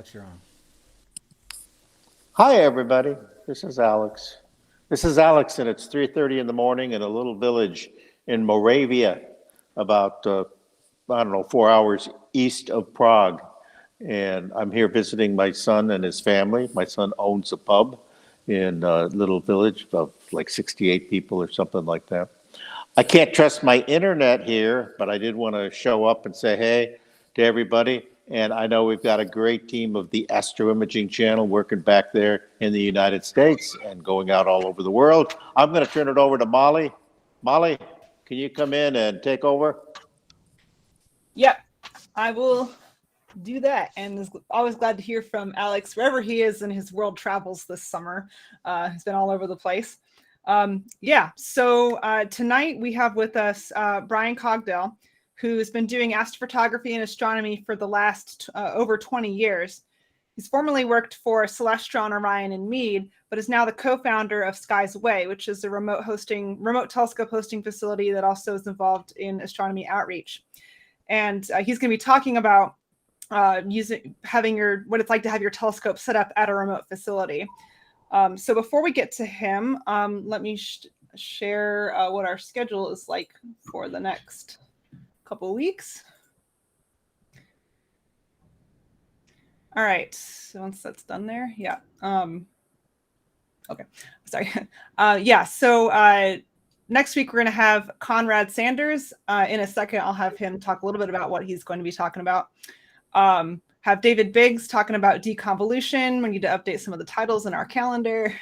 Alex, you're on. Hi, everybody. This is Alex. And it's 3:30 in the morning in a little village in Moravia, about I don't know, 4 hours east of Prague. And I'm here visiting my son and his family. My son owns a pub in a little village of like 68 people or something like that. I can't trust my internet here, but I did want to show up and say hey to everybody. And I know we've got a great team of the Astro Imaging channel working back there in the United States and going out all over the world. I'm going to turn it over to Molly. Molly, can you come in and take over? Yep, I will do that. And is always glad to hear from Alex wherever he is in his world travels this summer. He's been all over the place. So tonight we have with us Brian Cogdell, who's been doing astrophotography and astronomy for the last over 20 years. He's formerly worked for Celestron, Orion, and Meade, but is now the co-founder of Skies Away, which is a remote telescope hosting facility that also is involved in astronomy outreach. And he's going to be talking about what it's like to have your telescope set up at a remote facility. So before we get to him, let me share what our schedule is like for the next couple of weeks. All right, so once that's done there, yeah. Okay, sorry. So next week we're going to have Conrad Sanders. In a second, I'll have him talk a little bit about what he's going to be talking about. Have David Biggs talking about deconvolution. We need to update some of the titles in our calendar.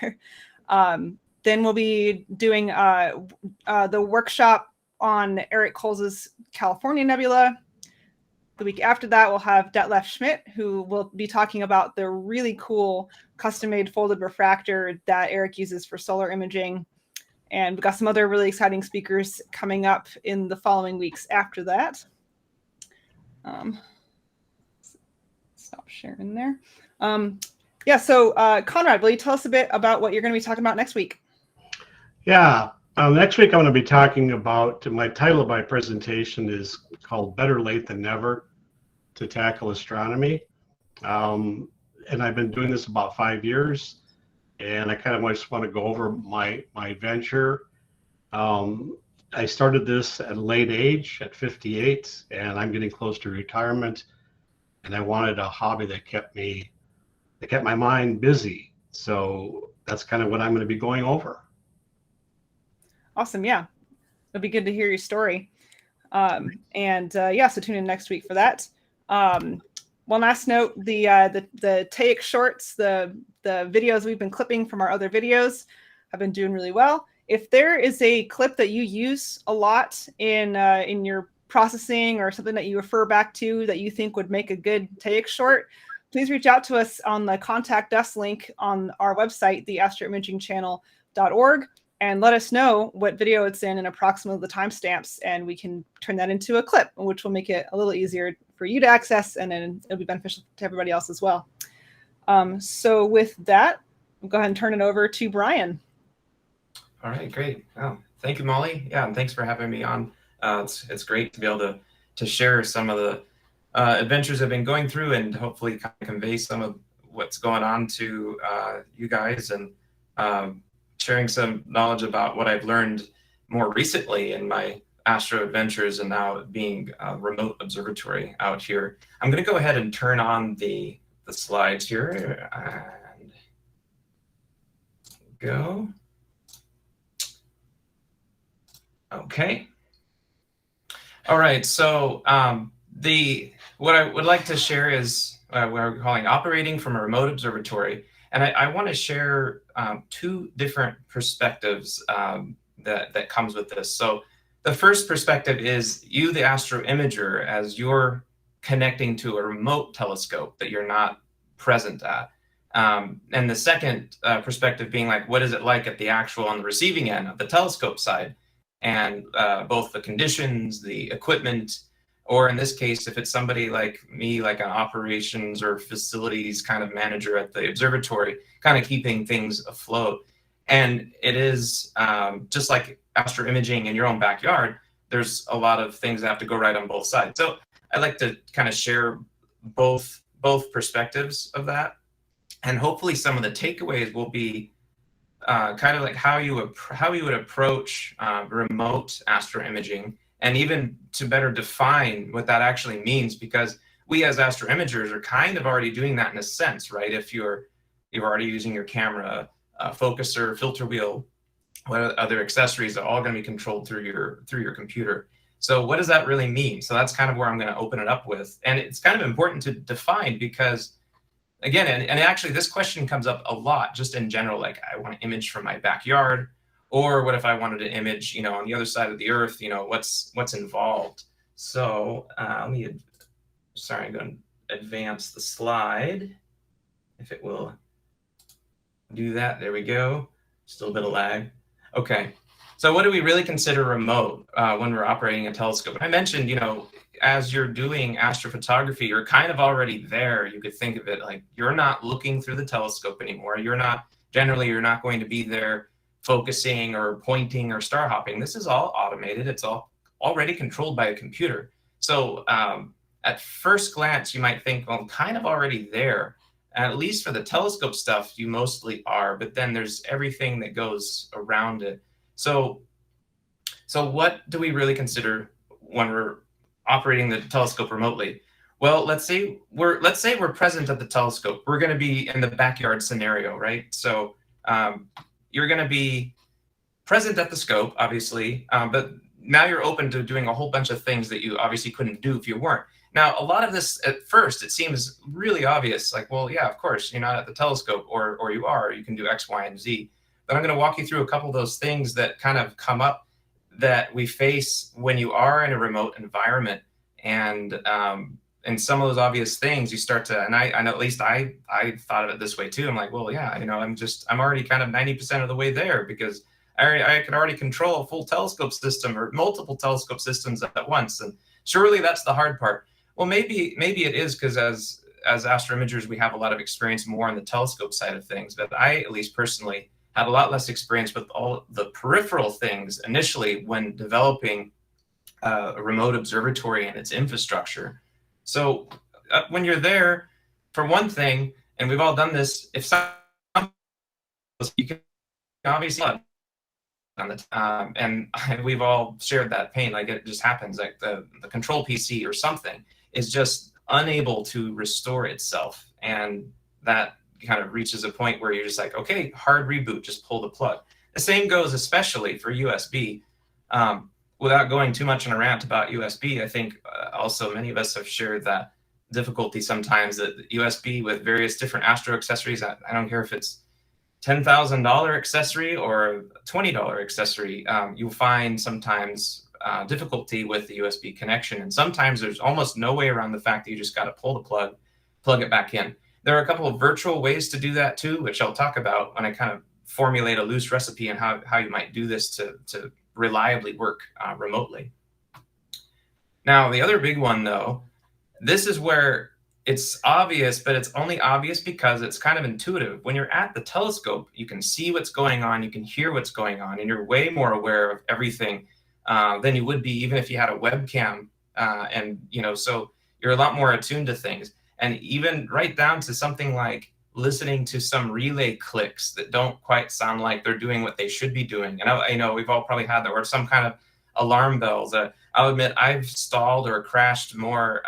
Then we'll be doing the workshop on Eric Coles's California Nebula. The week after that, we'll have Detlef Schmidt, who will be talking about the really cool custom-made folded refractor that Eric uses for solar imaging. And we've got some other really exciting speakers coming up in the following weeks after that. Stop sharing there. So Conrad, will you tell us a bit about what you're going to be talking about next week? Yeah, next week I'm going to be talking about, my title of my presentation is called Better Late Than Never to Tackle Astronomy. And I've been doing this about 5 years, and I kind of just want to go over my venture. I started this at a late age, at 58, and I'm getting close to retirement. And I wanted a hobby that kept my mind busy. So that's kind of what I'm going to be going over. Awesome. Yeah. It'll be good to hear your story. So tune in next week for that. One last note, the TAIC shorts, the videos we've been clipping from our other videos have been doing really well. If there is a clip that you use a lot in your processing or something that you refer back to that you think would make a good TAIC short, please reach out to us on the contact us link on our website, theastroimagingchannel.org, and let us know what video it's in and approximately the timestamps, and we can turn that into a clip, which will make it a little easier for you to access, and then it'll be beneficial to everybody else as well. So with that, I'll go ahead and turn it over to Brian. All right, great. Oh, thank you, Molly. Yeah, and thanks for having me on. It's great to be able to share some of the adventures I've been going through and hopefully kind of convey some of what's going on to you guys, and sharing some knowledge about what I've learned more recently in my astro adventures and now being a remote observatory out here. I'm going to go ahead and turn on the slides here and go. Okay. All right, so what I would like to share is what we're calling operating from a remote observatory. And I want to share two different perspectives that comes with this. So the first perspective is you, the astro imager, as you're connecting to a remote telescope that you're not present at. And the second perspective being like, what is it like at the actual on the receiving end of the telescope side? And both the conditions, the equipment, or in this case, if it's somebody like me, like an operations or facilities kind of manager at the observatory, kind of keeping things afloat. And it is just like astro imaging in your own backyard, there's a lot of things that have to go right on both sides. So I like to kind of share both both perspectives of that. And hopefully some of the takeaways will be kind of like how you would approach remote astroimaging, and even to better define what that actually means, because we as astroimagers are kind of already doing that in a sense, right? If you're already using your camera, focuser, filter wheel, what other accessories are all going to be controlled through your computer. So what does that really mean? So that's kind of where I'm going to open it up with. And it's kind of important to define because, again, and actually this question comes up a lot just in general, like I want to image from my backyard, or what if I wanted to image, on the other side of the earth, what's involved. So I'm going to advance the slide, if it will do that. There we go. Still a bit of lag. Okay. So what do we really consider remote when we're operating a telescope? I mentioned, as you're doing astrophotography, you're kind of already there. You could think of it like you're not looking through the telescope anymore. You're not going to be there focusing or pointing or star hopping. This is all automated. It's all already controlled by a computer. So at first glance, you might think, well, I'm kind of already there. At least for the telescope stuff, you mostly are, but then there's everything that goes around it. So what do we really consider when we're operating the telescope remotely? Well, let's say we're present at the telescope. We're going to be in the backyard scenario, right? So you're going to be present at the scope, obviously, but now you're open to doing a whole bunch of things that you obviously couldn't do if you weren't. Now, a lot of this, at first, it seems really obvious, like, well, yeah, of course, you're not at the telescope, or you can do X, Y, and Z. But I'm going to walk you through a couple of those things that kind of come up that we face when you are in a remote environment. And some of those obvious things you start to, and I know, at least I thought of it this way too. I'm like, well, yeah, I'm already kind of 90% of the way there, because I can already control a full telescope system or multiple telescope systems at once. And surely that's the hard part. Well, maybe it is, because as astroimagers, we have a lot of experience more on the telescope side of things. But I, at least personally, had a lot less experience with all the peripheral things initially when developing a remote observatory and its infrastructure. So when you're there, for one thing, and we've all done this, if you can obviously on the and we've all shared that pain, like it just happens, like the control PC or something is just unable to restore itself, and that kind of reaches a point where you're just like, okay, hard reboot, just pull the plug. The same goes especially for USB. Without going too much on a rant about USB, I think also many of us have shared that difficulty sometimes that USB with various different Astro accessories, I don't care if it's $10,000 accessory or $20 accessory, you'll find sometimes difficulty with the USB connection. And sometimes there's almost no way around the fact that you just got to pull the plug it back in. There are a couple of virtual ways to do that too, which I'll talk about when I kind of formulate a loose recipe and how you might do this to reliably work remotely. Now, the other big one though, this is where it's obvious, but it's only obvious because it's kind of intuitive. When you're at the telescope, you can see what's going on, you can hear what's going on, and you're way more aware of everything than you would be even if you had a webcam. So you're a lot more attuned to things. And even right down to something like listening to some relay clicks that don't quite sound like they're doing what they should be doing. And I know we've all probably had that, or some kind of alarm bells. I'll admit I've stalled or crashed more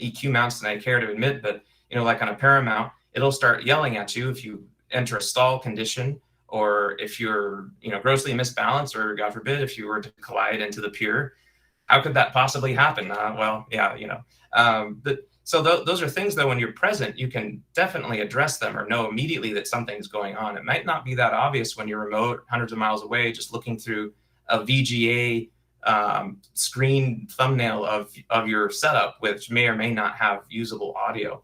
EQ mounts than I care to admit, but like on a Paramount, it'll start yelling at you if you enter a stall condition, or if you're grossly misbalanced, or God forbid if you were to collide into the pier. How could that possibly happen? So those are things, though, when you're present, you can definitely address them or know immediately that something's going on. It might not be that obvious when you're remote, hundreds of miles away, just looking through a VGA screen thumbnail of your setup, which may or may not have usable audio.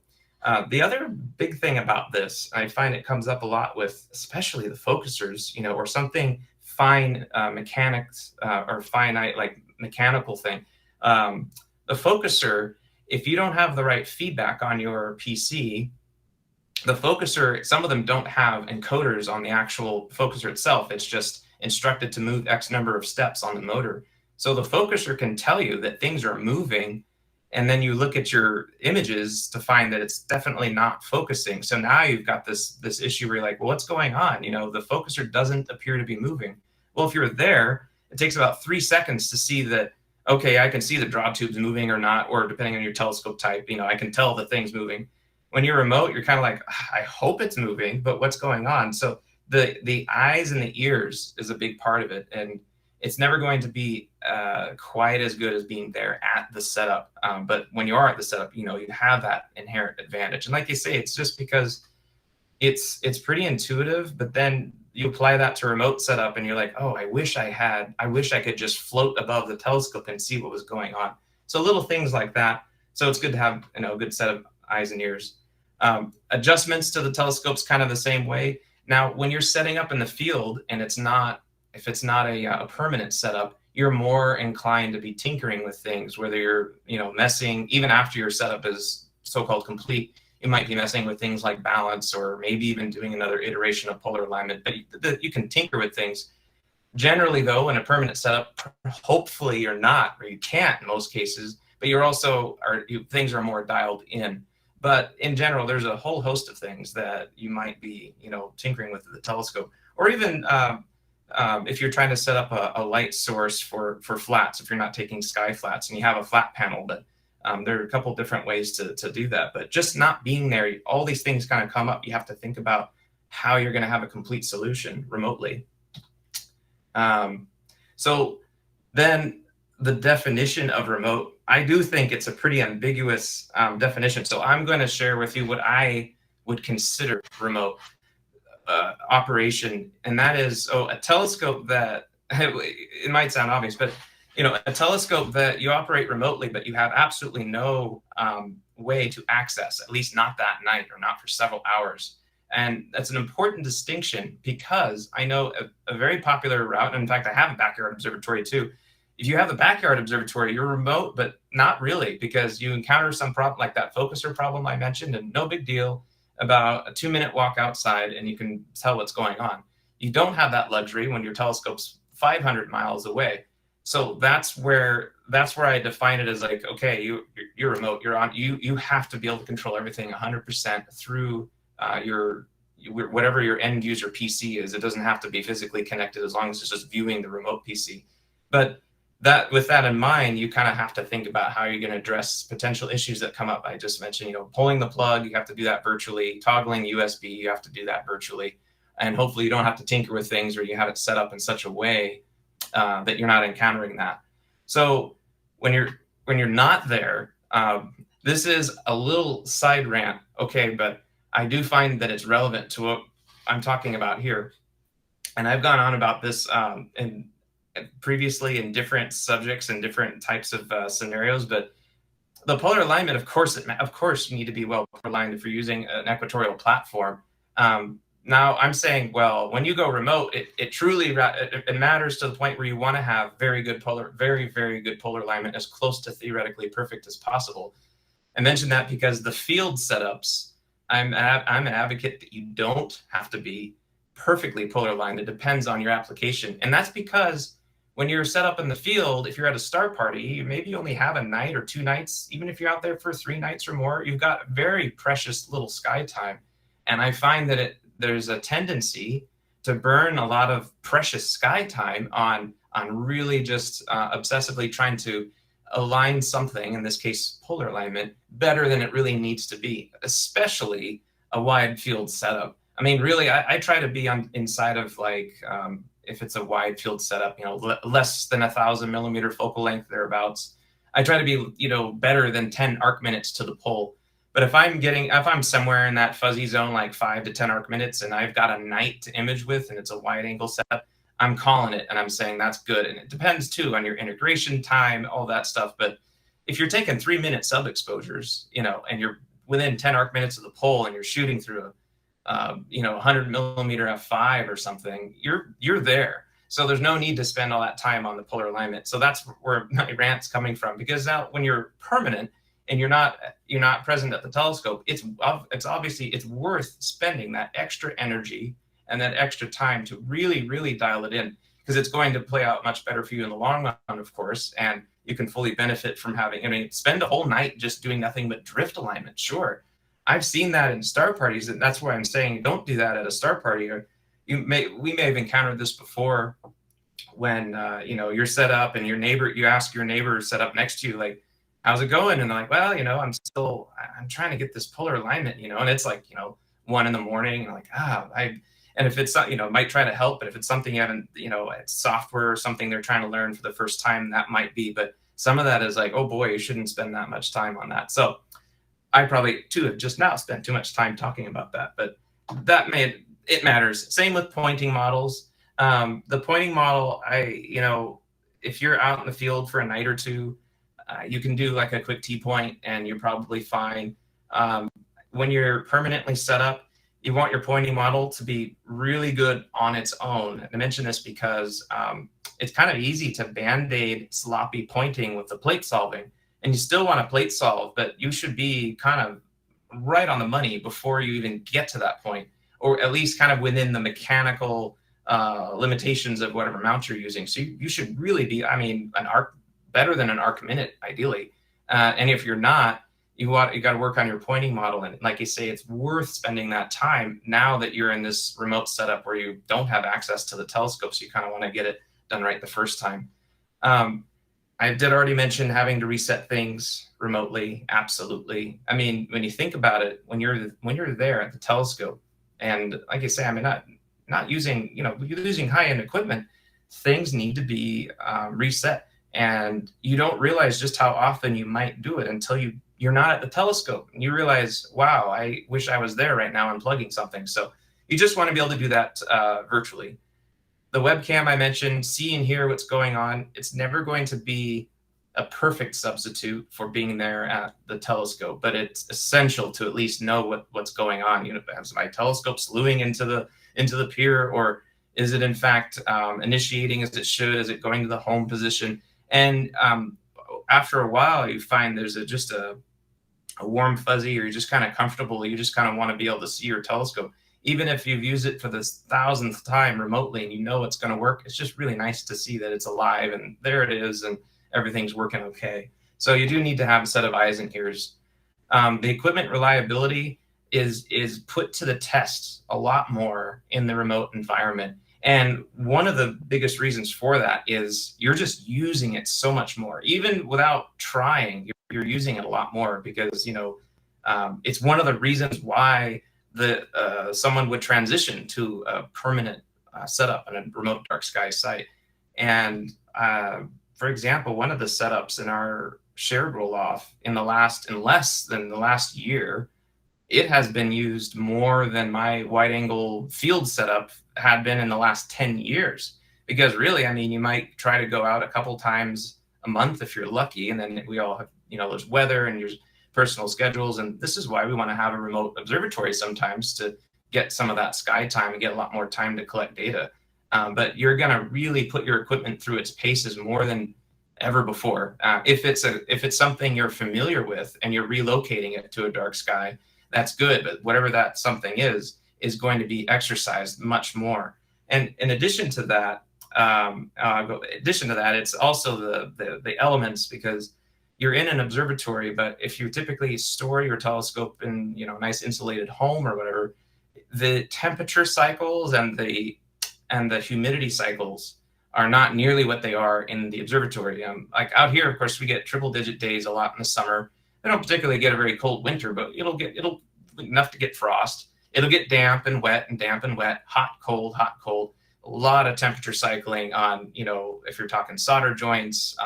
The other big thing about this, I find it comes up a lot with especially the focusers, or something fine mechanics or finite like mechanical thing. The focuser, if you don't have the right feedback on your PC, the focuser, some of them don't have encoders on the actual focuser itself. It's just instructed to move X number of steps on the motor. So the focuser can tell you that things are moving, And then you look at your images to find that it's definitely not focusing. So now you've got this issue where you're like, well, what's going on? You know, the focuser doesn't appear to be moving. Well, if you're there, it takes about 3 seconds to see that, okay, I can see the draw tubes moving or not, or depending on your telescope type, you know, I can tell the thing's moving. When you're remote, you're kind of like, I hope it's moving, but what's going on? So the eyes and the ears is a big part of it. And it's never going to be quite as good as being there at the setup. But when you are at the setup, you know, you have that inherent advantage. And like you say, it's just because it's pretty intuitive, but then you apply that to remote setup and you're like, oh, I wish I could just float above the telescope and see what was going on. So little things like that. So it's good to have, you know, a good set of eyes and ears. Adjustments to the telescope's kind of the same way. Now, when you're setting up in the field and if it's not a permanent setup, you're more inclined to be tinkering with things, whether you're, you know, messing, even after your setup is so-called complete, you might be messing with things like balance or maybe even doing another iteration of polar alignment, but you can tinker with things. Generally though, in a permanent setup, hopefully you're not, or you can't in most cases, but things are more dialed in. But in general, there's a whole host of things that you might be, you know, tinkering with the telescope, or even if you're trying to set up a light source for flats, if you're not taking sky flats and you have a flat panel, but there are a couple different ways to do that. But just not being there, all these things kind of come up. You have to think about how you're going to have a complete solution remotely. So then the definition of remote, I do think it's a pretty ambiguous definition. So I'm going to share with you what I would consider remote operation, and that is a telescope that it might sound obvious, but you know, a telescope that you operate remotely, but you have absolutely no way to access, at least not that night or not for several hours. And that's an important distinction because I know a very popular route, and in fact, I have a backyard observatory too. If you have the backyard observatory, you're remote, but not really, because you encounter some problem like that focuser problem I mentioned, and no big deal, about a 2-minute walk outside and you can tell what's going on. You don't have that luxury when your telescope's 500 miles away. So that's where I define it as like, okay, you're remote, you're on, you have to be able to control everything 100% through whatever your end user PC is. It doesn't have to be physically connected as long as it's just viewing the remote PC. But with that in mind, you kind of have to think about how you're going to address potential issues that come up. I just mentioned, you know, pulling the plug, you have to do that virtually. Toggling USB, you have to do that virtually. And hopefully you don't have to tinker with things, or you have it set up in such a way that you're not encountering that. So when you're not there, this is a little side rant, okay, but I do find that it's relevant to what I'm talking about here. And I've gone on about this previously in different subjects and different types of scenarios, but the polar alignment, of course you need to be well aligned if you're using an equatorial platform. Now I'm saying, well, when you go remote, it truly matters to the point where you want to have very good polar alignment, as close to theoretically perfect as possible. I mentioned that because the field setups, I'm an advocate that you don't have to be perfectly polar aligned. It depends on your application, and that's because when you're set up in the field, if you're at a star party, you maybe only have a night or 2 nights. Even if you're out there for 3 nights or more, you've got very precious little sky time. And I find that there's a tendency to burn a lot of precious sky time on really just obsessively trying to align something, in this case, polar alignment, better than it really needs to be, especially a wide field setup. I mean, really, I try to be inside of like, if it's a wide field setup, you know, less than 1,000 millimeter focal length, thereabouts. I try to be, you know, better than 10 arc minutes to the pole. But if I'm somewhere in that fuzzy zone, like 5 to 10 arc minutes, and I've got a night to image with, and it's a wide angle setup, I'm calling it, and I'm saying that's good. And it depends too on your integration time, all that stuff. But if you're taking 3-minute sub exposures, you know, and you're within 10 arc minutes of the pole, and you're shooting through a 100 millimeter f5 or something, you're there. So there's no need to spend all that time on the polar alignment. So that's where my rant's coming from, because now when you're permanent and you're not present at the telescope, it's obviously it's worth spending that extra energy and that extra time to really, really dial it in. because it's going to play out much better for you in the long run, of course, and you can fully benefit from having, I mean, spend a whole night just doing nothing but drift alignment. Sure. I've seen that in star parties, and that's why I'm saying don't do that at a star party. Or we may have encountered this before when, you're set up and you ask your neighbor set up next to you, like, how's it going? And they're like, well, I'm trying to get this polar alignment, and it's like, 1 a.m. and like, and if it's, might try to help, but if it's something you haven't, it's software or something they're trying to learn for the first time, that might be, but some of that is like, oh boy, you shouldn't spend that much time on that. So I probably too have just now spent too much time talking about that, but it matters. Same with pointing models. The pointing model, if you're out in the field for a night or two, you can do like a quick T-point and you're probably fine. When you're permanently set up, you want your pointing model to be really good on its own. And I mention this because it's kind of easy to band-aid sloppy pointing with the plate solving. And you still want to plate solve, but you should be kind of right on the money before you even get to that point, or at least kind of within the mechanical limitations of whatever mount you're using. So you should really be, an arc better than an arc minute, ideally. And if you're not, you got to work on your pointing model. And like you say, it's worth spending that time now that you're in this remote setup where you don't have access to the telescope. So you kind of want to get it done right the first time. I did already mention having to reset things remotely. Absolutely. When you think about it, when you're there at the telescope, and like I say, not using, using high-end equipment, things need to be reset. And you don't realize just how often you might do it until you're not at the telescope and you realize, wow, I wish I was there right now unplugging something. So you just want to be able to do that virtually. The webcam I mentioned, see and hear what's going on. It's never going to be a perfect substitute for being there at the telescope, but it's essential to at least know what's going on. Is my telescope slewing into the pier, or is it in fact initiating as it should? Is it going to the home position? And after a while, you find there's just a warm fuzzy, or you're just kind of comfortable. You just kind of want to be able to see your telescope. Even if you've used it for the 1,000th time remotely and you know it's going to work, it's just really nice to see that it's alive and there it is and everything's working okay. So you do need to have a set of eyes and ears. The equipment reliability is put to the test a lot more in the remote environment. And one of the biggest reasons for that is you're just using it so much more. Even without trying, you're using it a lot more because, it's one of the reasons why someone would transition to a permanent setup in a remote dark sky site. And for example, one of the setups in our shared roll-off in less than the last year, it has been used more than my wide angle field setup had been in the last 10 years. Because really, you might try to go out a couple times a month if you're lucky. And then we all have, there's weather and your personal schedules. And this is why we want to have a remote observatory sometimes, to get some of that sky time and get a lot more time to collect data. But you're going to really put your equipment through its paces more than ever before. If it's something you're familiar with and you're relocating it to a dark sky, that's good. But whatever that something is going to be exercised much more. And in addition to that, it's also the elements, because you're in an observatory, but if you typically store your telescope in, a nice insulated home or whatever, the temperature cycles and the humidity cycles are not nearly what they are in the observatory. Like out here, of course, we get triple digit days a lot in the summer. They don't particularly get a very cold winter, but it'll enough to get frost. It'll get damp and wet, hot, cold, a lot of temperature cycling on, if you're talking solder joints,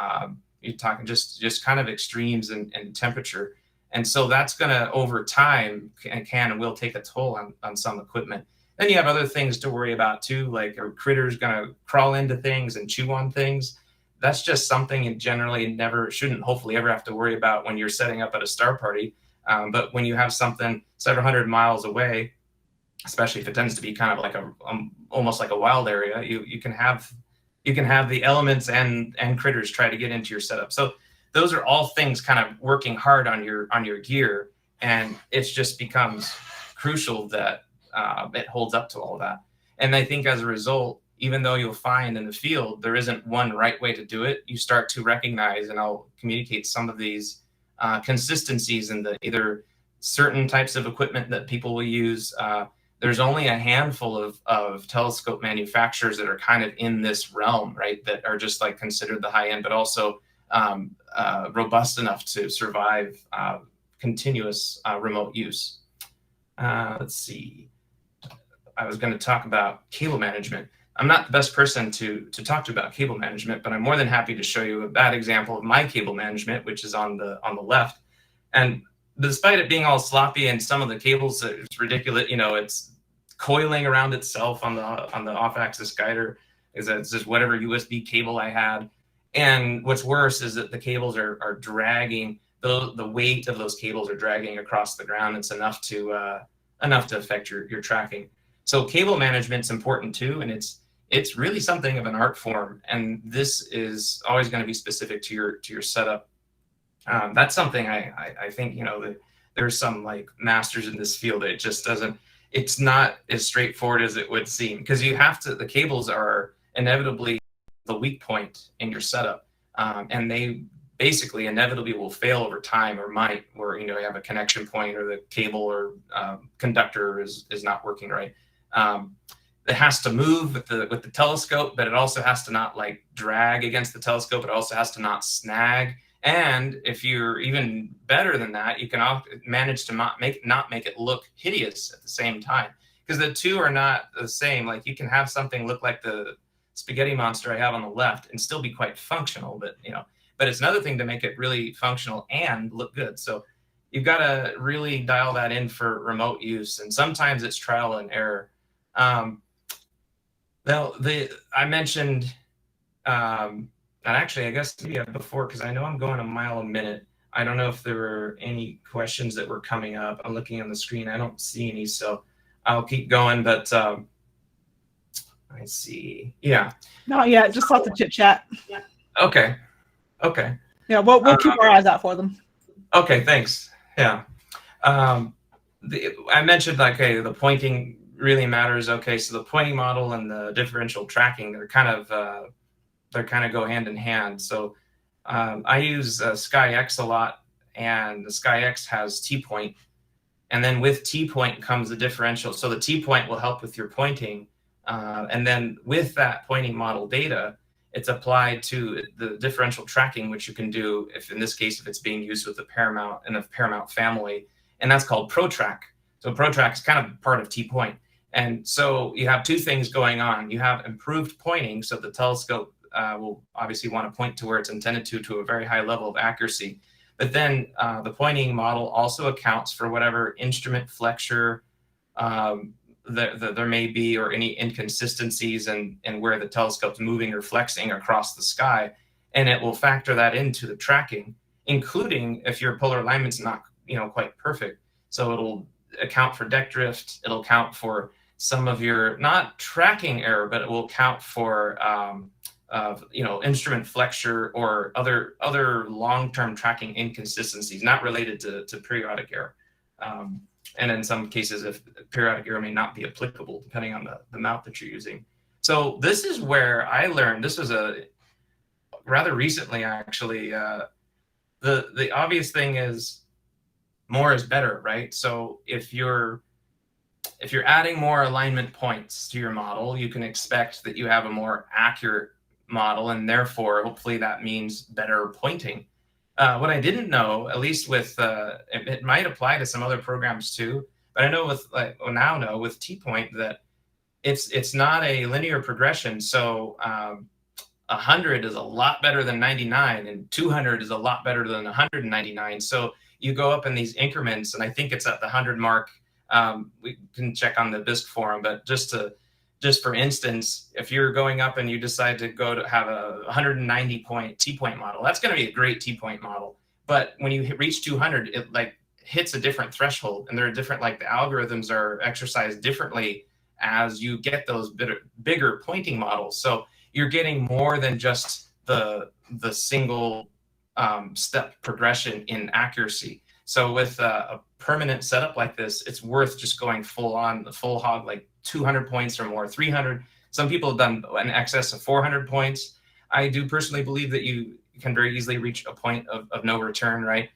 you're talking just kind of extremes in temperature. And so that's going to, over time, can and will take a toll on some equipment. Then you have other things to worry about too, like are critters going to crawl into things and chew on things? That's just something you generally shouldn't hopefully ever have to worry about when you're setting up at a star party. But when you have something several hundred miles away, especially if it tends to be kind of like almost like a wild area, you can have the elements and critters try to get into your setup. So those are all things kind of working hard on your gear, and it just becomes crucial that it holds up to all that. And I think as a result, even though you'll find in the field there isn't one right way to do it, you start to recognize, and I'll communicate some of these consistencies in the either certain types of equipment that people will use. There's only a handful of telescope manufacturers that are kind of in this realm, right? That are just like considered the high end, but also robust enough to survive continuous remote use. Let's see. I was going to talk about cable management. I'm not the best person to talk to about cable management, but I'm more than happy to show you a bad example of my cable management, which is on the left. And despite it being all sloppy and some of the cables, it's ridiculous. You know, it's coiling around itself on the off-axis guider. It's just whatever USB cable I had. And what's worse is that the cables are dragging. The weight of those cables are dragging across the ground. It's enough to affect your tracking. So cable management's important too, and it's really something of an art form. And this is always going to be specific to your setup. That's something I think, you know, that there's some like masters in this field. It just doesn't. It's not as straightforward as it would seem, because you have to. The cables are inevitably the weak point in your setup, and they basically inevitably will fail over time, or might, where, you know, you have a connection point or the cable or conductor is not working right. It has to move with the telescope, but it also has to not like drag against the telescope. It also has to not snag. And if you're even better than that, you can manage to not make it look hideous at the same time, because the two are not the same. Like, you can have something look like the spaghetti monster I have on the left and still be quite functional, but it's another thing to make it really functional and look good. So you've got to really dial that in for remote use, and sometimes it's trial and error. I mentioned, and actually, I guess maybe before, because I know I'm going a mile a minute. I don't know if there were any questions that were coming up. I'm looking on the screen. I don't see any, so I'll keep going. But I see. Yeah. Not yet. Just let the chit chat. Okay. Yeah, we'll keep our eyes out for them. Okay, thanks. Yeah. I mentioned, like, okay, the pointing really matters. Okay, so the pointing model and the differential tracking, they're kind of go hand in hand. So I use SkyX a lot, and the SkyX has T-point, and then with T-point comes the differential. So the T-point will help with your pointing, and then with that pointing model data, it's applied to the differential tracking, which you can do if it's being used with the Paramount and the Paramount family, and that's called ProTrack. So ProTrack is kind of part of T-point. And so you have two things going on. You have improved pointing, so the telescope will obviously want to point to where it's intended to a very high level of accuracy. But then the pointing model also accounts for whatever instrument flexure there may be, or any inconsistencies in where the telescope's moving or flexing across the sky. And it will factor that into the tracking, including if your polar alignment's not quite perfect. So it'll account for deck drift. It'll account for some of your, not tracking error, but it will account for instrument flexure or other long-term tracking inconsistencies not related to periodic error. And in some cases, if periodic error may not be applicable depending on the mount that you're using. So this is where I learned, this was rather recently actually, the obvious thing is more is better, right? So if you're adding more alignment points to your model, you can expect that you have a more accurate model, and therefore hopefully that means better pointing. What I didn't know, at least with it might apply to some other programs too, but I know with T-point that it's not a linear progression. So 100 is a lot better than 99, and 200 is a lot better than 199. So you go up in these increments, and I think it's at the 100 mark. We can check on the BISC forum, but just for instance, if you're going up and you decide to go to have a 190 point T-point model, that's going to be a great T-point model. But when you reach 200, it like hits a different threshold, and they're different. Like the algorithms are exercised differently as you get those bigger pointing models. So you're getting more than just the single step progression in accuracy. So with a permanent setup like this, it's worth just going full on, the full hog, like 200 points or more, 300. Some people have done in excess of 400 points. I do personally believe that you can very easily reach a point of no return, right?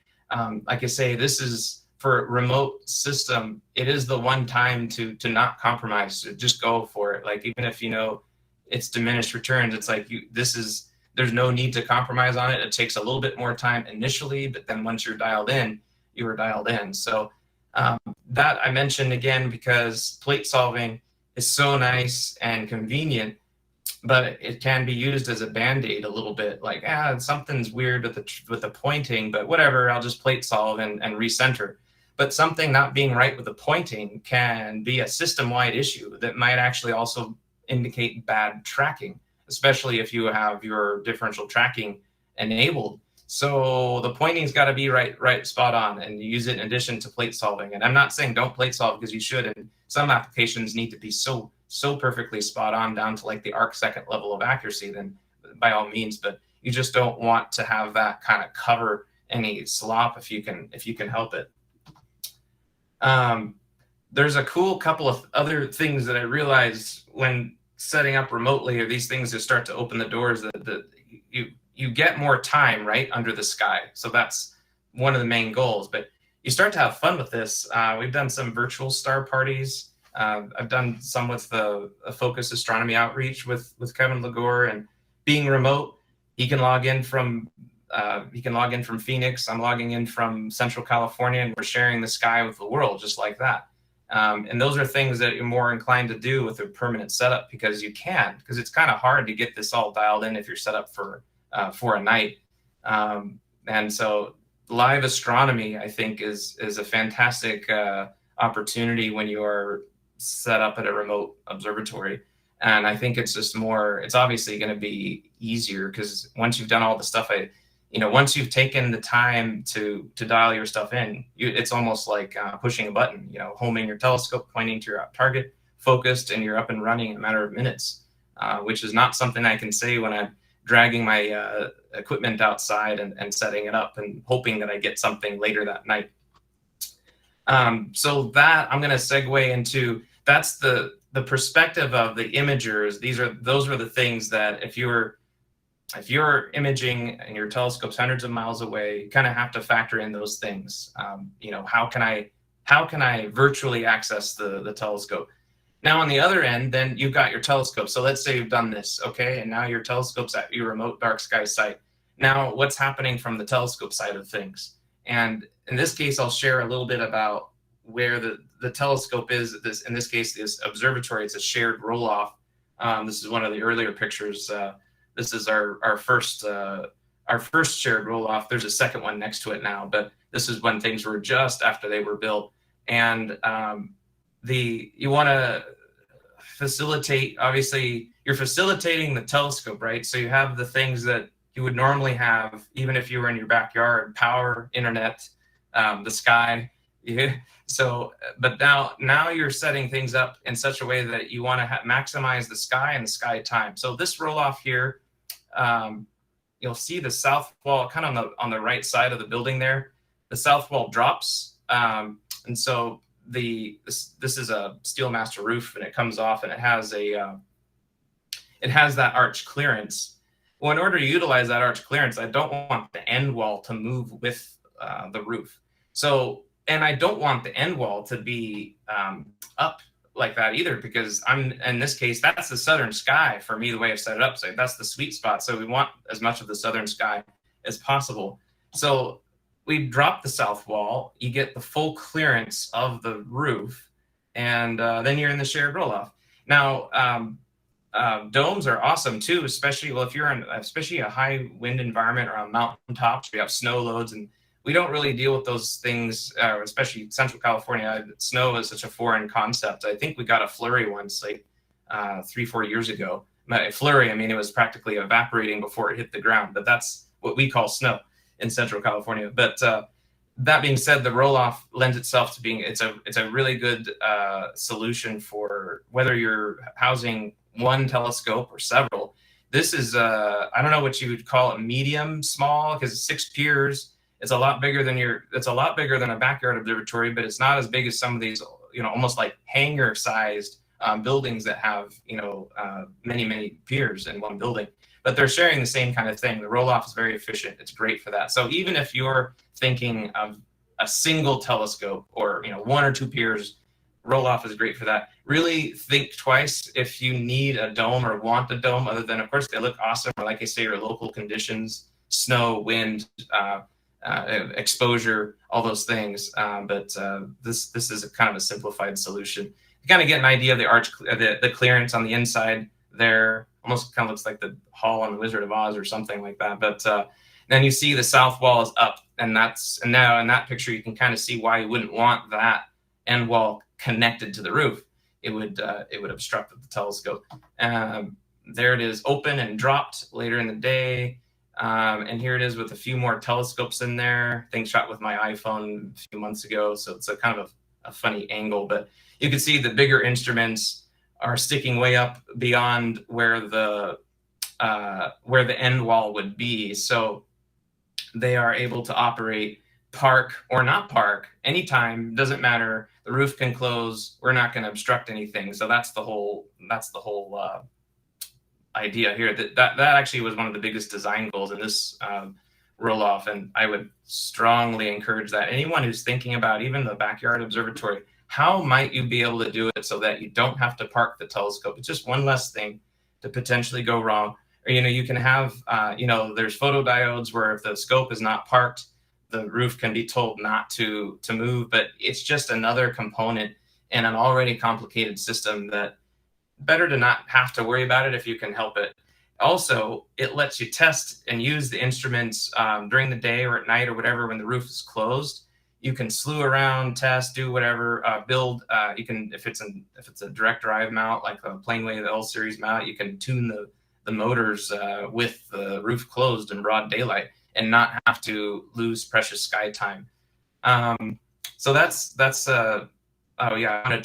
Like I say, this is for remote system. It is the one time to not compromise. To just go for it. Like, even if you know it's diminished returns, it's like there's no need to compromise on it. It takes a little bit more time initially, but then once you're dialed in, you are dialed in. So that I mentioned again because plate solving is so nice and convenient, but it can be used as a band-aid a little bit. Like, something's weird with the pointing, but whatever, I'll just plate solve and recenter. But something not being right with the pointing can be a system-wide issue that might actually also indicate bad tracking, especially if you have your differential tracking enabled. So the pointing's got to be right spot on, and you use it in addition to plate solving. And I'm not saying don't plate solve, because you should, and some applications need to be so perfectly spot on down to like the arc second level of accuracy, then by all means, but you just don't want to have that kind of cover any slop if you can help it. There's a cool couple of other things that I realized when setting up remotely, are these things that start to open the doors that you get more time right under the sky. So that's one of the main goals, but you start to have fun with this. We've done some virtual star parties. I've done some with the Focus Astronomy Outreach with Kevin Lagore, and being remote, he can log in from Phoenix. I'm logging in from Central California, and we're sharing the sky with the world just like that. And those are things that you're more inclined to do with a permanent setup, because it's kind of hard to get this all dialed in if you're set up for a night. And so live astronomy, I think, is a fantastic opportunity when you are set up at a remote observatory. And I think it's obviously going to be easier, because once you've done all the stuff, once you've taken the time to dial your stuff in, it's almost like pushing a button, homing your telescope, pointing to your target, focused, and you're up and running in a matter of minutes, which is not something I can say when I'm dragging my equipment outside and setting it up and hoping that I get something later that night. So that I'm going to segue into, that's the perspective of the imagers. Those are the things that if you're imaging and your telescope's hundreds of miles away, you kind of have to factor in those things. How can I virtually access the telescope? Now, on the other end, then you've got your telescope. So let's say you've done this, okay? And now your telescope's at your remote dark sky site. Now, what's happening from the telescope side of things? And in this case, I'll share a little bit about where the telescope is. In this case, this observatory, it's a shared roll-off. This is one of the earlier pictures. This is our first shared roll-off. There's a second one next to it now, but this is when things were just after they were built. And you want to facilitate, obviously you're facilitating the telescope, right? So you have the things that you would normally have, even if you were in your backyard: power, internet, the sky. So, but now you're setting things up in such a way that you want to maximize the sky and the sky time. So this roll off here, you'll see the south wall kind of on the right side of the building there. The south wall drops, and so this is a Steelmaster roof, and it comes off, and it has that arch clearance. Well, in order to utilize that arch clearance, I don't want the end wall to move with the roof. So, and I don't want the end wall to be up like that either, because in this case, that's the southern sky for me, the way I've set it up. So that's the sweet spot. So we want as much of the southern sky as possible. So we drop the south wall, you get the full clearance of the roof, and then you're in the shared roll-off. Now, domes are awesome too, especially if you're in a high wind environment around mountain tops. We have snow loads, and we don't really deal with those things, especially Central California. Snow is such a foreign concept. I think we got a flurry once, like 3-4 years ago. A flurry, I mean, it was practically evaporating before it hit the ground, but that's what we call snow in Central California. But that being said, the roll-off lends itself to being, it's a really good solution for whether you're housing one telescope or several. This is, I don't know what you would call it, medium small, because it's 6 piers. It's a lot bigger than a backyard observatory, but it's not as big as some of these, almost like hangar-sized buildings that have, many piers in one building, but they're sharing the same kind of thing. The roll-off is very efficient. It's great for that. So even if you're thinking of a single telescope or, one or two piers, roll-off is great for that. Really think twice if you need a dome or want a dome, other than, of course, they look awesome, or like I say, your local conditions, snow, wind, exposure, all those things. But this is a kind of a simplified solution. You kind of get an idea of the clearance on the inside there. Almost kind of looks like the hall on the Wizard of Oz or something like that. But then you see the south wall is up, and now in that picture you can kind of see why you wouldn't want that end wall connected to the roof. It would obstruct the telescope. There it is, open and dropped later in the day. And here it is with a few more telescopes in there. Thing shot with my iPhone a few months ago, so it's a kind of a funny angle. But you can see the bigger instruments are sticking way up beyond where the end wall would be. So they are able to operate, park or not park anytime. Doesn't matter. The roof can close. We're not going to obstruct anything. So that's the whole idea here. That actually was one of the biggest design goals in this roll-off, and I would strongly encourage that anyone who's thinking about even the backyard observatory, how might you be able to do it so that you don't have to park the telescope? It's just one less thing to potentially go wrong. Or, you can have, there's photodiodes where if the scope is not parked, the roof can be told not to move, but it's just another component in an already complicated system that better to not have to worry about it if you can help it. Also, it lets you test and use the instruments during the day or at night or whatever when the roof is closed. You can slew around, test, do whatever, build. You can, if it's a direct drive mount like a Planeway, the L series mount, you can tune the motors with the roof closed in broad daylight and not have to lose precious sky time. So that's oh yeah,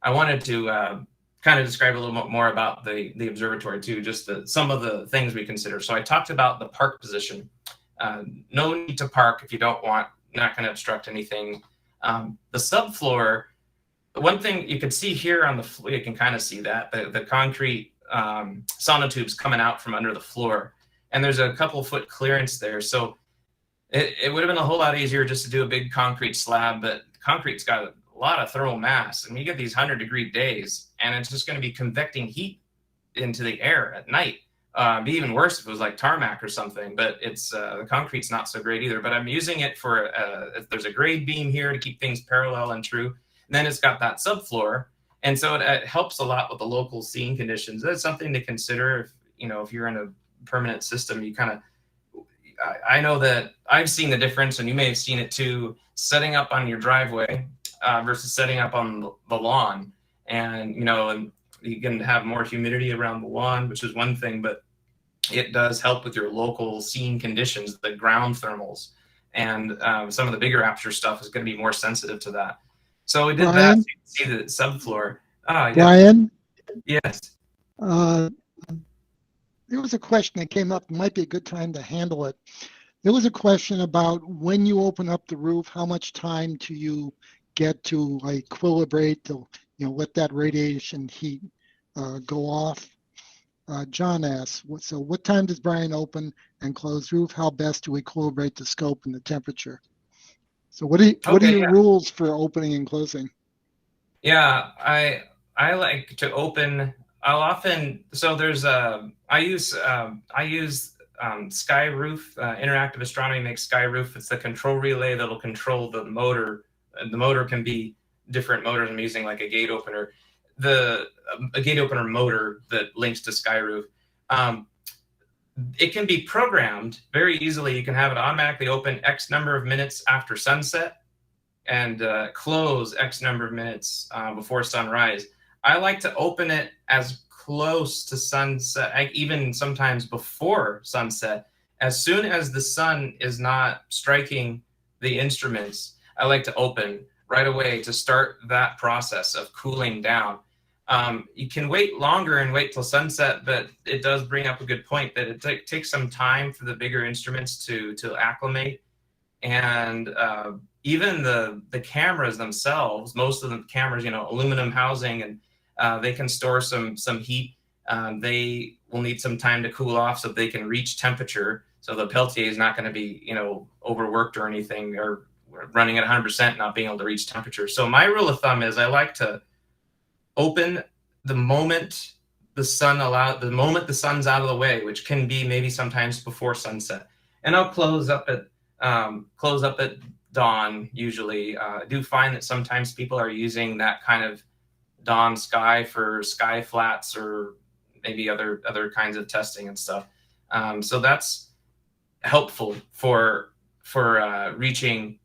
I wanted to kind of describe a little bit more about the observatory too, just some of the things we consider. So I talked about the park position. No need to park if you don't want, not going to obstruct anything. The subfloor, one thing you can see here on the floor, you can kind of see that, the concrete sonotubes coming out from under the floor. And there's a couple foot clearance there. So it would have been a whole lot easier just to do a big concrete slab, but concrete's got a lot of thermal mass, and you get these 100-degree days, and it's just going to be convecting heat into the air at night. Be even worse if it was like tarmac or something, but it's the concrete's not so great either. But I'm using it for there's a grade beam here to keep things parallel and true. And then it's got that subfloor, and so it helps a lot with the local scene conditions. That's something to consider if you're in a permanent system. You kind of, I know that I've seen the difference, and you may have seen it too, setting up on your driveway versus setting up on the lawn. And and you can have more humidity around the lawn, which is one thing, but it does help with your local scene conditions, the ground thermals, and some of the bigger aperture stuff is going to be more sensitive to that. So we did that. So you can see the subfloor. Yeah. Brian? Yes. There was a question that came up. It might be a good time to handle it. There was a question about when you open up the roof, how much time do you get to equilibrate, to let that radiation heat go off? John asks, so what time does Brian open and close roof? How best to equilibrate the scope and the temperature? So what are your rules for opening and closing? Yeah, I like to open. I'll often, so there's I use Skyroof. Interactive Astronomy makes Skyroof. It's the control relay that'll control the motor. The motor can be different motors. I'm using like a gate opener, a gate opener motor that links to Skyroof. It can be programmed very easily. You can have it automatically open X number of minutes after sunset and close X number of minutes before sunrise. I like to open it as close to sunset, even sometimes before sunset. As soon as the sun is not striking the instruments, I like to open right away to start that process of cooling down. You can wait longer and wait till sunset, but it does bring up a good point that it takes some time for the bigger instruments to acclimate. And even the cameras themselves, most of the cameras, aluminum housing, and they can store some heat. They will need some time to cool off so they can reach temperature. So the Peltier is not going to be, overworked or anything, or running at 100%, not being able to reach temperature. So my rule of thumb is I like to open the moment the sun's out of the way, which can be maybe sometimes before sunset, and I'll close up at dawn. Usually, I do find that sometimes people are using that kind of dawn sky for sky flats or maybe other kinds of testing and stuff. So that's helpful for reaching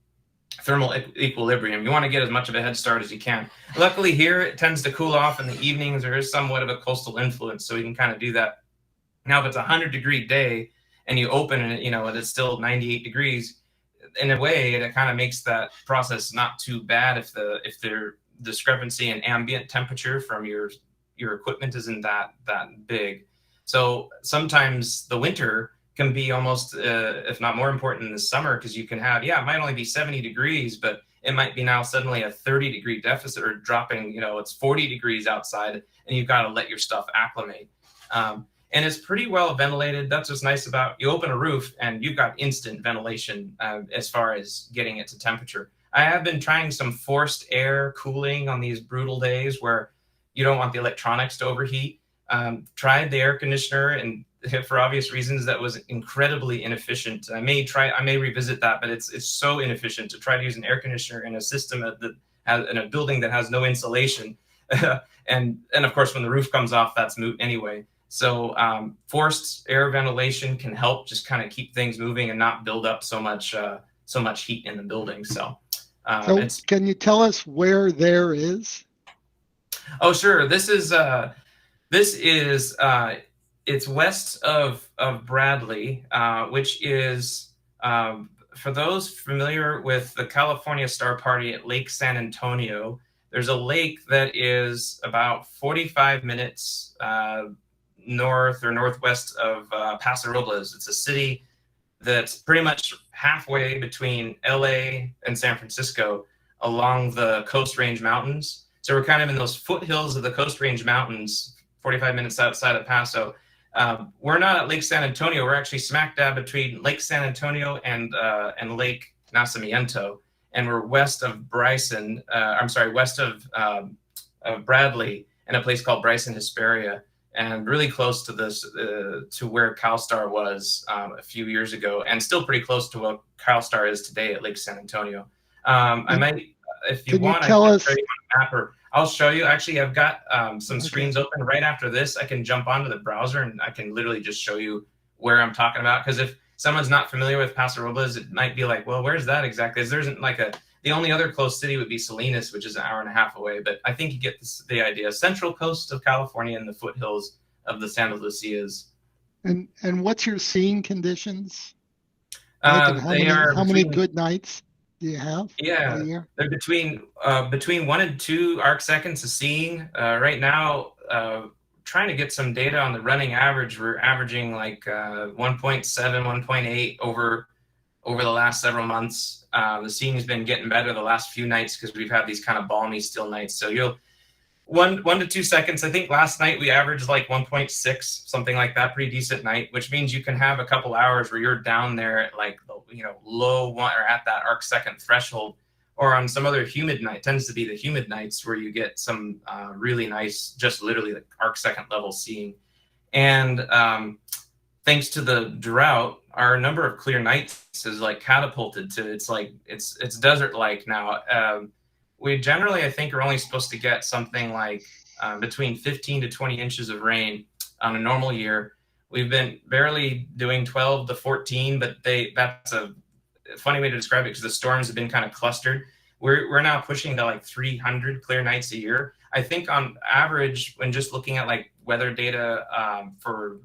thermal equilibrium. You want to get as much of a head start as you can. Luckily here, it tends to cool off in the evenings. There is somewhat of a coastal influence, so we can kind of do that. Now, if it's a 100-degree day and you open it, and it's still 98 degrees, in a way, it kind of makes that process not too bad if the discrepancy in ambient temperature from your equipment isn't that big. So sometimes the winter can be almost, if not more important than the summer, because you can have, it might only be 70 degrees, but it might be now suddenly a 30-degree deficit, or dropping, it's 40 degrees outside, and you've got to let your stuff acclimate. And it's pretty well ventilated. That's what's nice about, you open a roof and you've got instant ventilation as far as getting it to temperature. I have been trying some forced air cooling on these brutal days where you don't want the electronics to overheat. Tried the air conditioner, and for obvious reasons, that was incredibly inefficient. I may revisit that, but it's so inefficient to try to use an air conditioner in a system in a building that has no insulation. and of course, when the roof comes off, that's moot anyway. So forced air ventilation can help just kind of keep things moving and not build up so much heat in the building. So can you tell us where there is? Oh, sure. This is it's west of Bradley, which is, for those familiar with the California Star Party at Lake San Antonio, there's a lake that is about 45 minutes north or northwest of Paso Robles. It's a city that's pretty much halfway between LA and San Francisco along the Coast Range Mountains. So we're kind of in those foothills of the Coast Range Mountains, 45 minutes outside of Paso. We're not at Lake San Antonio. We're actually smack dab between Lake San Antonio and Lake Nacimiento, and we're west of Bryson. West of Bradley, in a place called Bryson Hesperia, and really close to this to where CalStar was a few years ago, and still pretty close to what CalStar is today at Lake San Antonio. I might, if you want, I can show you on a map, or I'll show you. Actually, I've got some screens open right after this. I can jump onto the browser and I can literally just show you where I'm talking about. Because if someone's not familiar with Paso Robles, it might be like, well, where's that exactly? There isn't like the only other close city would be Salinas, which is an hour and a half away. But I think you get the idea. Central coast of California and the foothills of the Santa Lucias. And what's your seeing conditions? How many good nights do you have? Yeah, they're between 1 and 2 arc seconds of seeing. Right now, trying to get some data on the running average. We're averaging like 1.7, 1.8 over the last several months. The seeing has been getting better the last few nights because we've had these kind of balmy, still nights. So you'll 1 to 2 seconds. I think last night we averaged like 1.6, something like that. Pretty decent night, which means you can have a couple hours where you're down there at like low one, or at that arc second threshold, or on some other humid night. Tends to be the humid nights where you get some really nice, just literally like arc second level seeing. And thanks to the drought, our number of clear nights is like catapulted to it's desert like now. We generally, I think, are only supposed to get something like between 15 to 20 inches of rain on a normal year. We've been barely doing 12 to 14, but that's a funny way to describe it because the storms have been kind of clustered. We're now pushing to like 300 clear nights a year. I think on average, when just looking at like weather data for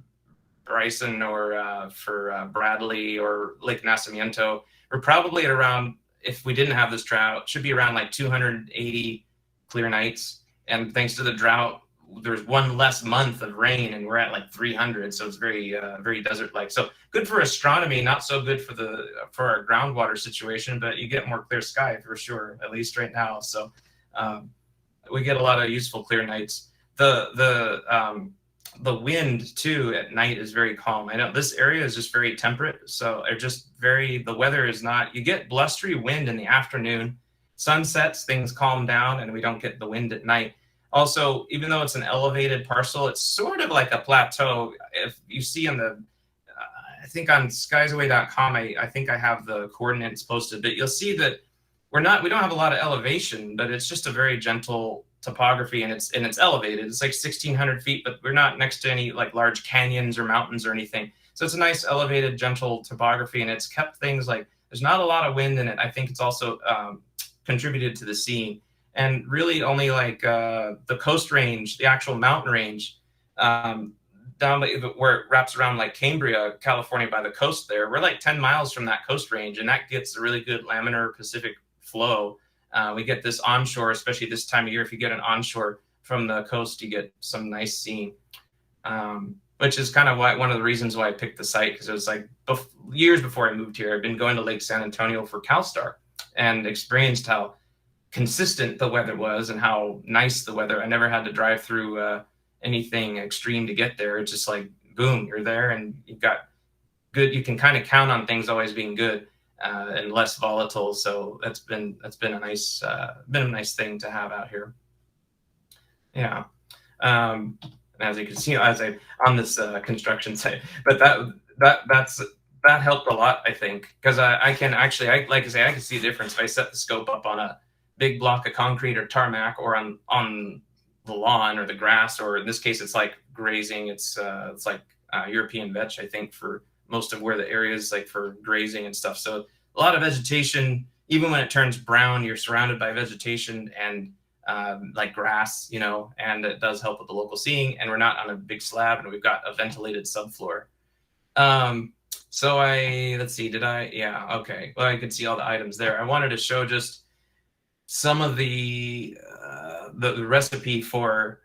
Bryson or for Bradley or Lake Nacimiento, we're probably at around, if we didn't have this drought, should be around like 280 clear nights. And thanks to the drought, there's one less month of rain and we're at like 300. So it's very, very desert-like. So good for astronomy, not so good for our groundwater situation, but you get more clear sky for sure, at least right now. So we get a lot of useful clear nights. the wind too at night is very calm. I know this area is just very temperate, so the weather is not, you get blustery wind in the afternoon, sunsets, things calm down, and we don't get the wind at night. Also, even though it's an elevated parcel, it's sort of like a plateau. If you see on the, I think on skysaway.com, I think I have the coordinates posted, but you'll see that we don't have a lot of elevation, but it's just a very gentle topography, and it's elevated. It's like 1,600 feet, but we're not next to any like large canyons or mountains or anything. So it's a nice elevated, gentle topography, and it's kept things like there's not a lot of wind in it. I think it's also contributed to the scene. And really only like the coast range, the actual mountain range, down where it wraps around like Cambria, California by the coast there, we're like 10 miles from that coast range, and that gets a really good laminar Pacific flow. We get this onshore, especially this time of year. If you get an onshore from the coast, you get some nice scene, which is kind of one of the reasons why I picked the site, because it was like years before I moved here, I'd been going to Lake San Antonio for CalStar and experienced how consistent the weather was and how nice the weather. I never had to drive through anything extreme to get there. It's just like, boom, you're there, and you've got good, you can kind of count on things always being good. And less volatile, so that's been a nice thing to have out here. Yeah, and as you can see, as I on this construction site, but that helped a lot, I think, because I can see a difference if I set the scope up on a big block of concrete or tarmac, or on the lawn or the grass, or in this case, it's like grazing. It's like European vetch, I think, for most of where the area is like for grazing and stuff. So a lot of vegetation, even when it turns brown, you're surrounded by vegetation and like grass, and it does help with the local seeing, and we're not on a big slab, and we've got a ventilated subfloor. So let's see, yeah, okay. Well, I could see all the items there. I wanted to show just some of the recipe for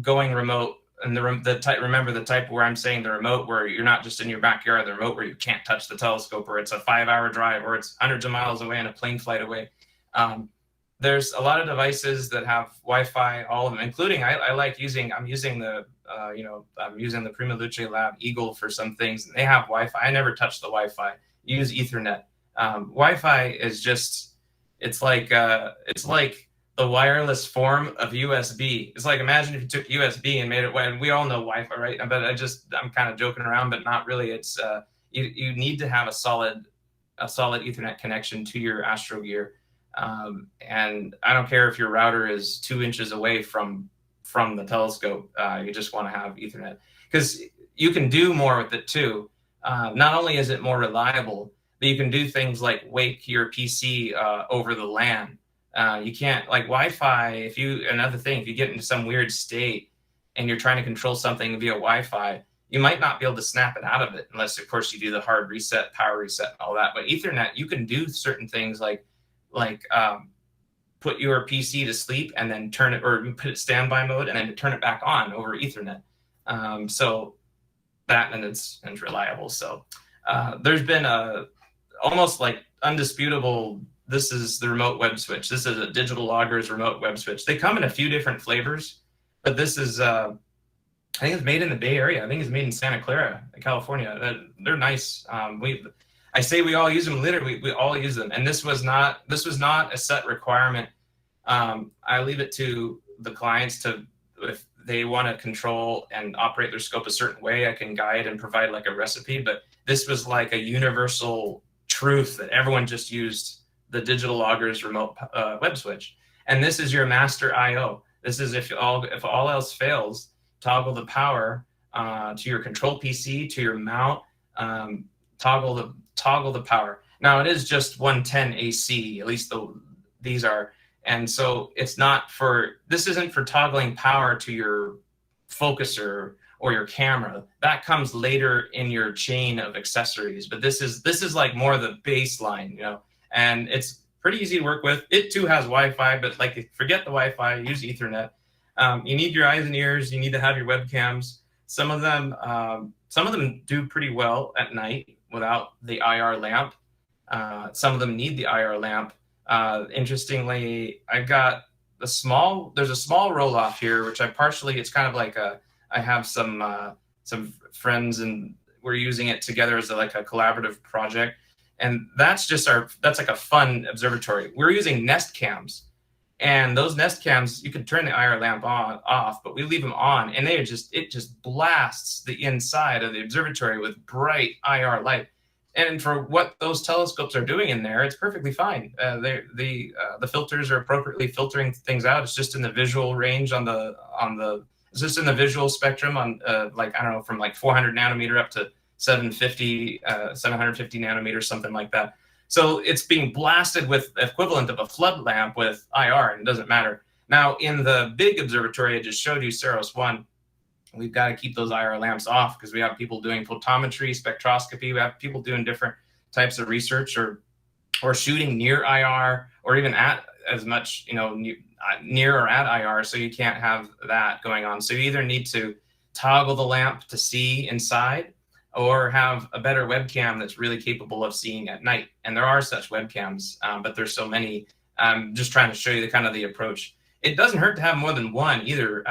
going remote. And remember the type where I'm saying the remote where you're not just in your backyard, the remote where you can't touch the telescope, or it's a 5-hour drive, or it's hundreds of miles away and a plane flight away. There's a lot of devices that have Wi-Fi, all of them, including I'm using the Prima Luce Lab Eagle for some things, and they have Wi-Fi. I never touch the Wi-Fi. Use Ethernet. Wi-Fi is just, it's like the wireless form of USB. It's like, imagine if you took USB and made it, and we all know Wi-Fi, right? But I'm kind of joking around, but not really. It's you need to have a solid Ethernet connection to your Astro gear, and I don't care if your router is 2 inches away from the telescope. You just want to have Ethernet, because you can do more with it too. Not only is it more reliable, but you can do things like wake your PC over the LAN. You can't, like Wi-Fi, if you get into some weird state and you're trying to control something via Wi-Fi, you might not be able to snap it out of it unless, of course, you do the hard reset, power reset, and all that. But Ethernet, you can do certain things like put your PC to sleep and then turn it, or put it standby mode and then turn it back on over Ethernet. So that, and it's reliable. So there's been almost like undisputable. This is the remote web switch. This is a Digital Loggers remote web switch. They come in a few different flavors, but this is, I think it's made in the Bay Area. I think it's made in Santa Clara, California. They're nice. I say we all use them. Literally, we all use them. And this was not a set requirement. I leave it to the clients to, if they want to control and operate their scope a certain way, I can guide and provide like a recipe. But this was like a universal truth that everyone just used the Digital Loggers remote web switch. And this is your master IO. This is if all else fails, toggle the power to your control PC, to your mount, toggle the power. Now it is just 110 AC, at least these are. And so this isn't for toggling power to your focuser or your camera. That comes later in your chain of accessories. But this is like more the baseline, and it's pretty easy to work with. It too has Wi-Fi, but like, forget the Wi-Fi, use Ethernet. You need your eyes and ears. You need to have your webcams. Some of them do pretty well at night without the IR lamp. Some of them need the IR lamp. Interestingly, I've got there's a small roll off here, which it's kind of like I have some friends and we're using it together as like a collaborative project. And that's like a fun observatory. We're using Nest cams, and those Nest cams, you can turn the IR lamp off, but we leave them on, and it just blasts the inside of the observatory with bright IR light. And for what those telescopes are doing in there, it's perfectly fine. The filters are appropriately filtering things out. It's just in the visual range it's just in the visual spectrum on like, I don't know, from like 400 nanometer up to 750 nanometers, something like that. So it's being blasted with equivalent of a flood lamp with IR, and it doesn't matter. Now, in the big observatory I just showed you, Ceros 1, we've got to keep those IR lamps off because we have people doing photometry, spectroscopy. We have people doing different types of research or shooting near IR, or even at as much, near or at IR. So you can't have that going on. So you either need to toggle the lamp to see inside, or have a better webcam that's really capable of seeing at night. And there are such webcams, but there's so many. I'm just trying to show you the approach. It doesn't hurt to have more than one either.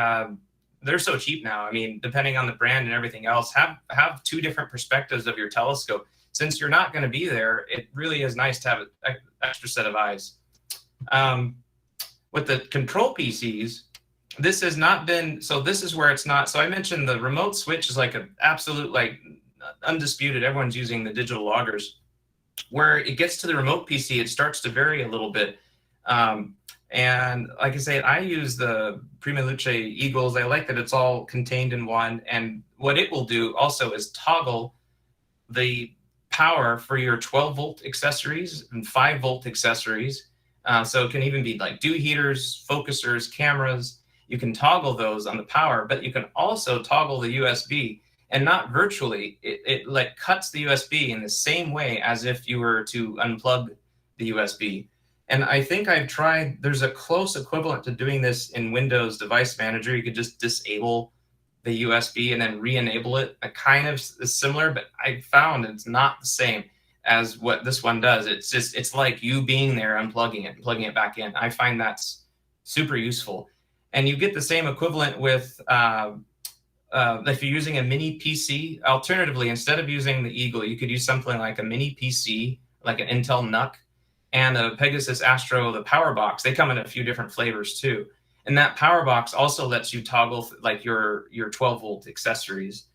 They're so cheap now. I mean, depending on the brand and everything else, have two different perspectives of your telescope. Since you're not going to be there, it really is nice to have an extra set of eyes. With the control PCs, this has not been, so this is where it's not. So I mentioned the remote switch is like an absolute, like undisputed, everyone's using the digital loggers. Where it gets to the remote PC, it starts to vary a little bit. And like I say, I use the Prima Luce Eagles. I like that it's all contained in one. And what it will do also is toggle the power for your 12-volt accessories and 5-volt accessories. So it can even be like dew heaters, focusers, cameras. You can toggle those on the power, but you can also toggle the USB, and not virtually. It like cuts the USB in the same way as if you were to unplug the USB. And I think I've tried, there's a close equivalent to doing this in Windows Device Manager. You could just disable the USB and then re-enable it. It kind of is similar, but I found it's not the same as what this one does. It's like you being there, unplugging it and plugging it back in. I find that's super useful. And you get the same equivalent with, if you're using a mini PC. Alternatively, instead of using the Eagle, you could use something like a mini PC, like an Intel NUC, and a Pegasus Astro, the power box. They come in a few different flavors too. And that power box also lets you toggle like your 12-volt accessories.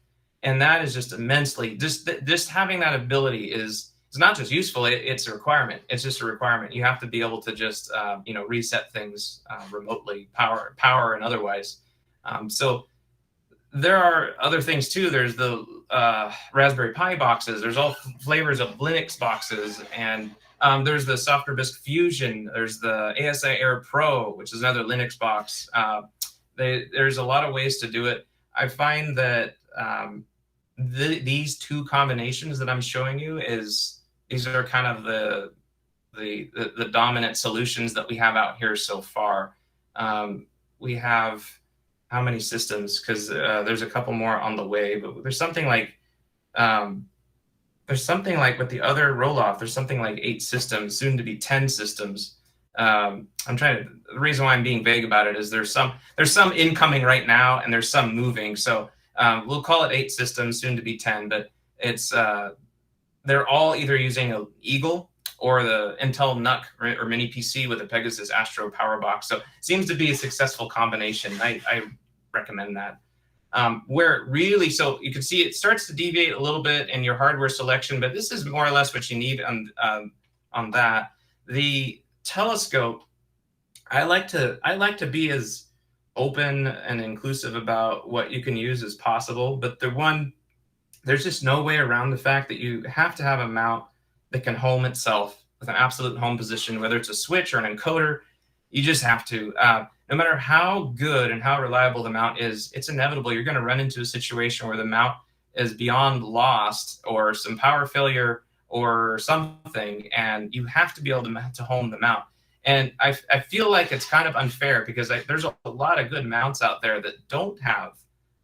And that is just immensely, just having that ability is not just useful, it's a requirement. It's just a requirement. You have to be able to just, reset things remotely, power and otherwise. So there are other things too. There's the Raspberry Pi boxes. There's all flavors of Linux boxes, and there's the SoftwareBisque Fusion. There's the ASI Air Pro, which is another Linux box. There's a lot of ways to do it. I find that these two combinations that I'm showing you these are kind of the dominant solutions that we have out here so far. We have how many systems? Because there's a couple more on the way, but there's something like with the other roll-off, there's something like 8 systems, soon to be 10 systems. The reason why I'm being vague about it is there's some incoming right now, and there's some moving. So we'll call it 8 systems, soon to be 10, but it's they're all either using an Eagle or the Intel NUC or mini PC with a Pegasus Astro power box. So it seems to be a successful combination. I recommend that. Where really, so you can see it starts to deviate a little bit in your hardware selection, but this is more or less what you need on that. The telescope, I like to be as open and inclusive about what you can use as possible, but there's just no way around the fact that you have to have a mount that can home itself with an absolute home position, whether it's a switch or an encoder. You just have to. No matter how good and how reliable the mount is, it's inevitable you're going to run into a situation where the mount is beyond lost or some power failure or something, and you have to be able to home the mount. And I feel like it's kind of unfair because there's a lot of good mounts out there that don't have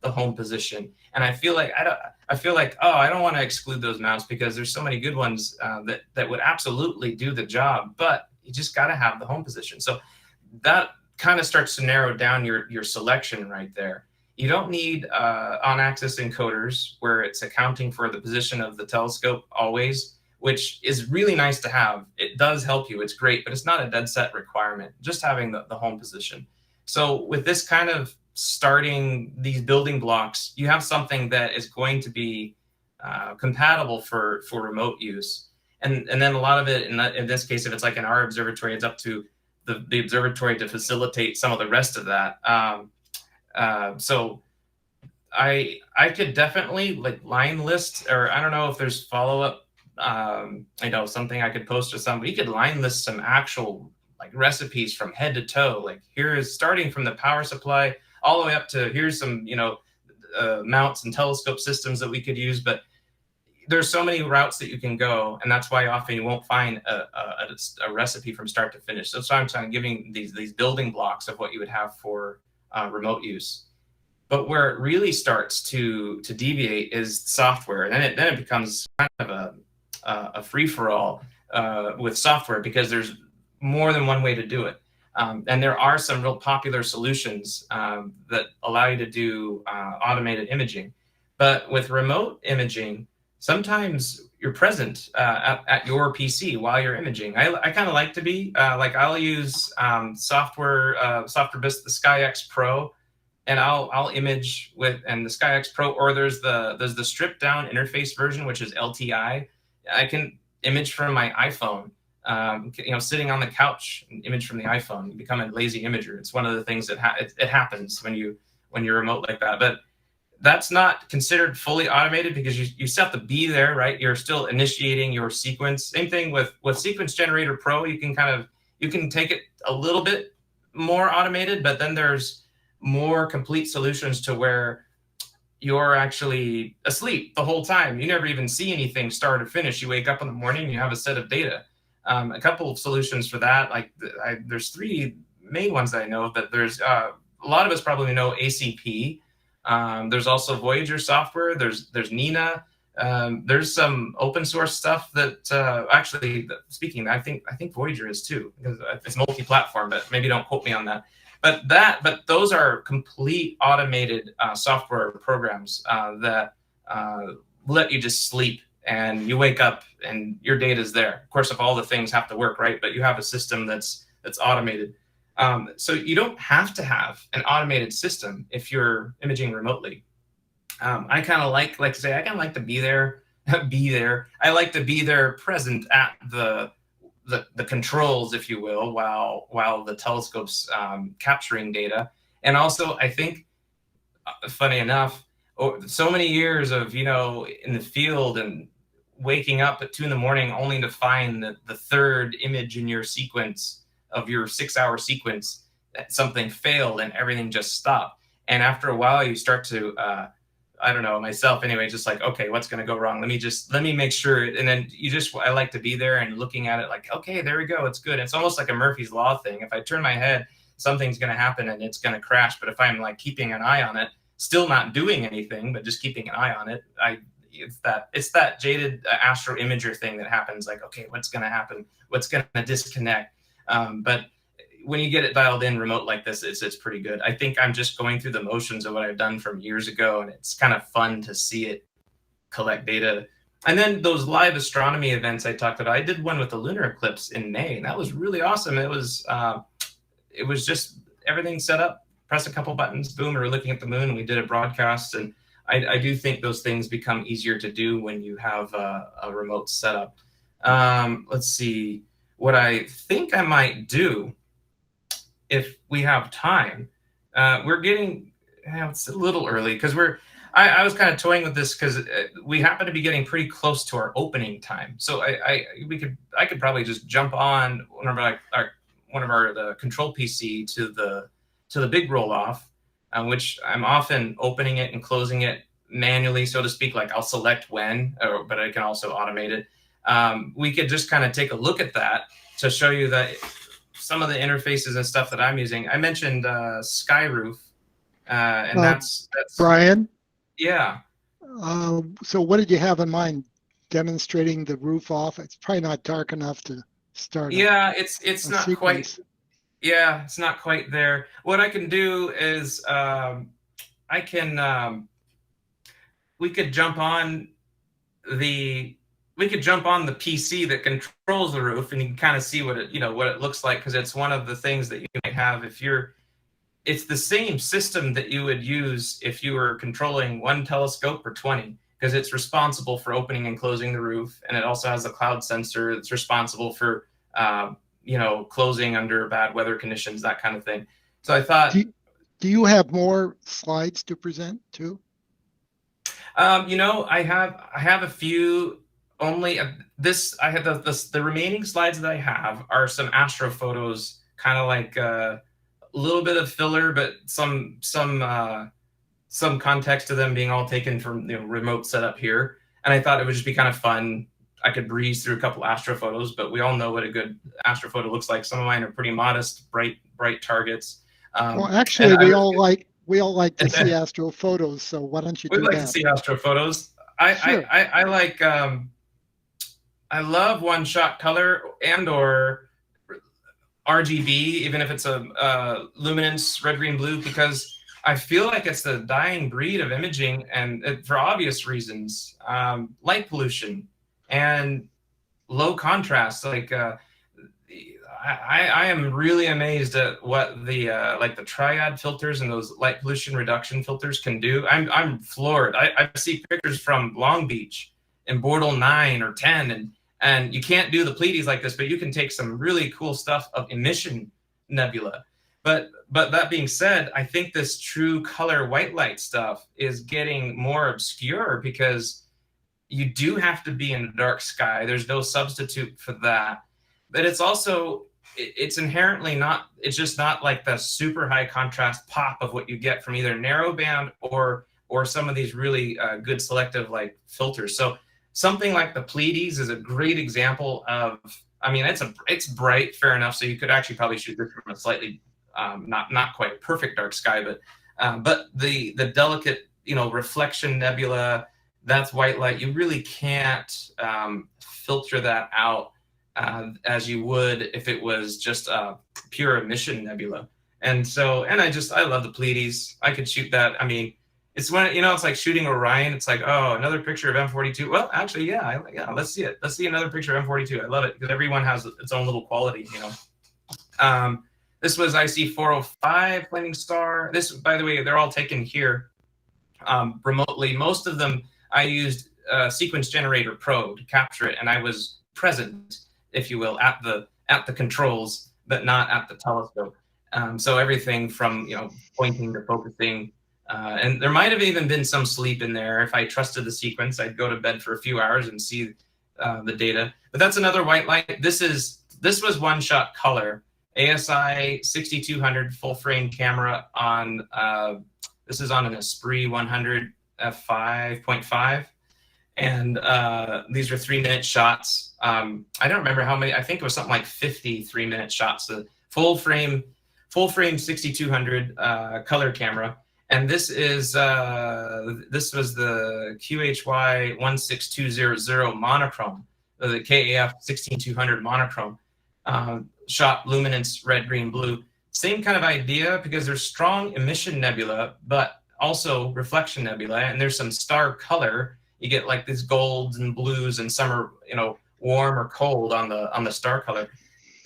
the home position, and I feel like I don't want to exclude those mounts because there's so many good ones that would absolutely do the job, but you just got to have the home position. So that kind of starts to narrow down your selection right there. You don't need on-axis encoders where it's accounting for the position of the telescope always, which is really nice to have. It does help you. It's great, but it's not a dead set requirement, just having the home position. So with this kind of starting these building blocks, you have something that is going to be compatible for remote use. And then a lot of it, in this case, if it's like in our observatory, it's up to the observatory to facilitate some of the rest of that. So I could definitely like line list, or I don't know if there's follow-up, something I could post or something. You could line list some actual like recipes from head to toe. Like here is starting from the power supply all the way up to here's some, mounts and telescope systems that we could use. But there's so many routes that you can go, and that's why often you won't find a recipe from start to finish. So I'm kind of giving these building blocks of what you would have for remote use. But where it really starts to deviate is software, and then it becomes kind of a free for all with software, because there's more than one way to do it. And there are some real popular solutions that allow you to do automated imaging. But with remote imaging, sometimes you're present at your PC while you're imaging. I kind of like to be I'll use software the SkyX Pro, and I'll image with, and the SkyX Pro, or there's the stripped down interface version, which is LTI. I can image from my iPhone. Sitting on the couch and image from the iPhone. You become a lazy imager. It's one of the things that it happens when you're remote like that. But that's not considered fully automated, because you still have to be there, right? You're still initiating your sequence. Same thing with Sequence Generator Pro. You can take it a little bit more automated, but then there's more complete solutions to where you're actually asleep the whole time. You never even see anything start or finish. You wake up in the morning and you have a set of data. A couple of solutions for that, there's three main ones that I know, but there's a lot of us probably know ACP. There's also Voyager software. There's Nina. There's some open source stuff that I think Voyager is too, because it's multi-platform, but maybe don't quote me on that. But those are complete automated software programs that let you just sleep, and you wake up and your data is there. Of course, if all the things have to work, right? But you have a system that's automated. So you don't have to have an automated system if you're imaging remotely. I kind of like to say, I kind of like to be there. I like to be there, present at the controls, if you will, while the telescope's capturing data. And also, I think, funny enough, so many years of in the field and waking up at 2 a.m. only to find the third image in your sequence of your 6-hour sequence, that something failed and everything just stopped. And after a while, you start to I don't know, myself anyway, just like, okay, what's going to go wrong? Let me make sure. And then I like to be there and looking at it like, okay, there we go. It's good. It's almost like a Murphy's Law thing. That if I turn my head, something's going to happen and it's going to crash. But if I'm like keeping an eye on it, still not doing anything, but just keeping an eye on it, it's that jaded astro imager thing that happens. Like, okay, what's going to happen? What's going to disconnect? But when you get it dialed in remote like this, it's pretty good. I think I'm just going through the motions of what I've done from years ago, and it's kind of fun to see it collect data. And then those live astronomy events I talked about, I did one with the lunar eclipse in May, and that was really awesome. It was just everything set up, press a couple buttons, boom, we were looking at the moon, and we did a broadcast. And I do think those things become easier to do when you have a remote setup. Let's see, what I think I might do, if we have time, it's a little early because I was kind of toying with this because we happen to be getting pretty close to our opening time. So I could probably just jump on one of the control PC to the big roll off, which I'm often opening it and closing it manually, so to speak. Like I'll select when, but I can also automate it. We could just kind of take a look at that to show you that some of the interfaces and stuff that I'm using. I mentioned Skyroof, and that's Brian. Yeah. So what did you have in mind? Demonstrating the roof off? It's probably not dark enough to start. Yeah, it's not sequence. quite. Yeah, it's not quite there. What I can do is I can we could jump on the PC that controls the roof, and you can kind of see what it looks like, because it's one of the things that you might have if you're. It's the same system that you would use if you were controlling one telescope or 20, because it's responsible for opening and closing the roof, and it also has a cloud sensor that's responsible for closing under bad weather conditions, that kind of thing. So I thought, do you have more slides to present too? I have a few. Only this I have the remaining slides that I have are some astro photos, kind of like a little bit of filler, but some context to them being all taken from remote setup here. And I thought it would just be kind of fun. I could breeze through a couple astro photos, but we all know what a good astro photo looks like. Some of mine are pretty modest, bright targets. Well, actually, we all like to see astro photos. So why don't you do that? We'd like to see astro photos. Sure. I like. I love one-shot color and or RGB, even if it's a luminance red, green, blue, because I feel like it's the dying breed of imaging, and for obvious reasons, light pollution and low contrast. Like I am really amazed at what the triad filters and those light pollution reduction filters can do. I'm floored. I see pictures from Long Beach in Bortle 9 or 10, and you can't do the Pleiades like this, but you can take some really cool stuff of emission nebula. But that being said, I think this true color white light stuff is getting more obscure, because you do have to be in a dark sky. There's no substitute for that. But it's also, it's inherently not, it's just not like the super high contrast pop of what you get from either narrowband or some of these really good selective like filters. So something like the Pleiades is a great example of, I mean, it's bright, fair enough. So you could actually probably shoot this from a slightly not quite perfect dark sky, but the delicate reflection nebula, that's white light. You really can't filter that out as you would if it was just a pure emission nebula. And I love the Pleiades. I could shoot that. I mean, it's when it's like shooting Orion. It's like, oh, another picture of M42. Well, actually, yeah, let's see it. Let's see another picture of M42. I love it, because everyone has its own little quality, This was IC 405 Flaming Star. This, by the way, they're all taken here remotely. Most of them I used Sequence Generator Pro to capture it, and I was present, if you will, at the controls, but not at the telescope. So everything from pointing to focusing, and there might have even been some sleep in there. If I trusted the sequence, I'd go to bed for a few hours and see the data. But that's another white light. This was one-shot color. ASI 6200 full frame camera on this is on an Esprit 100 f5.5, and these are 3-minute shots. I don't remember how many. I think it was something like 50 3-minute shots. The full frame 6200 color camera, and this was the QHY 16200 monochrome, the KAF 16200 monochrome. Shot luminance red, green, blue. Same kind of idea, because there's strong emission nebula, but also reflection nebula, and there's some star color. You get like these golds and blues, and some are warm or cold on the star color.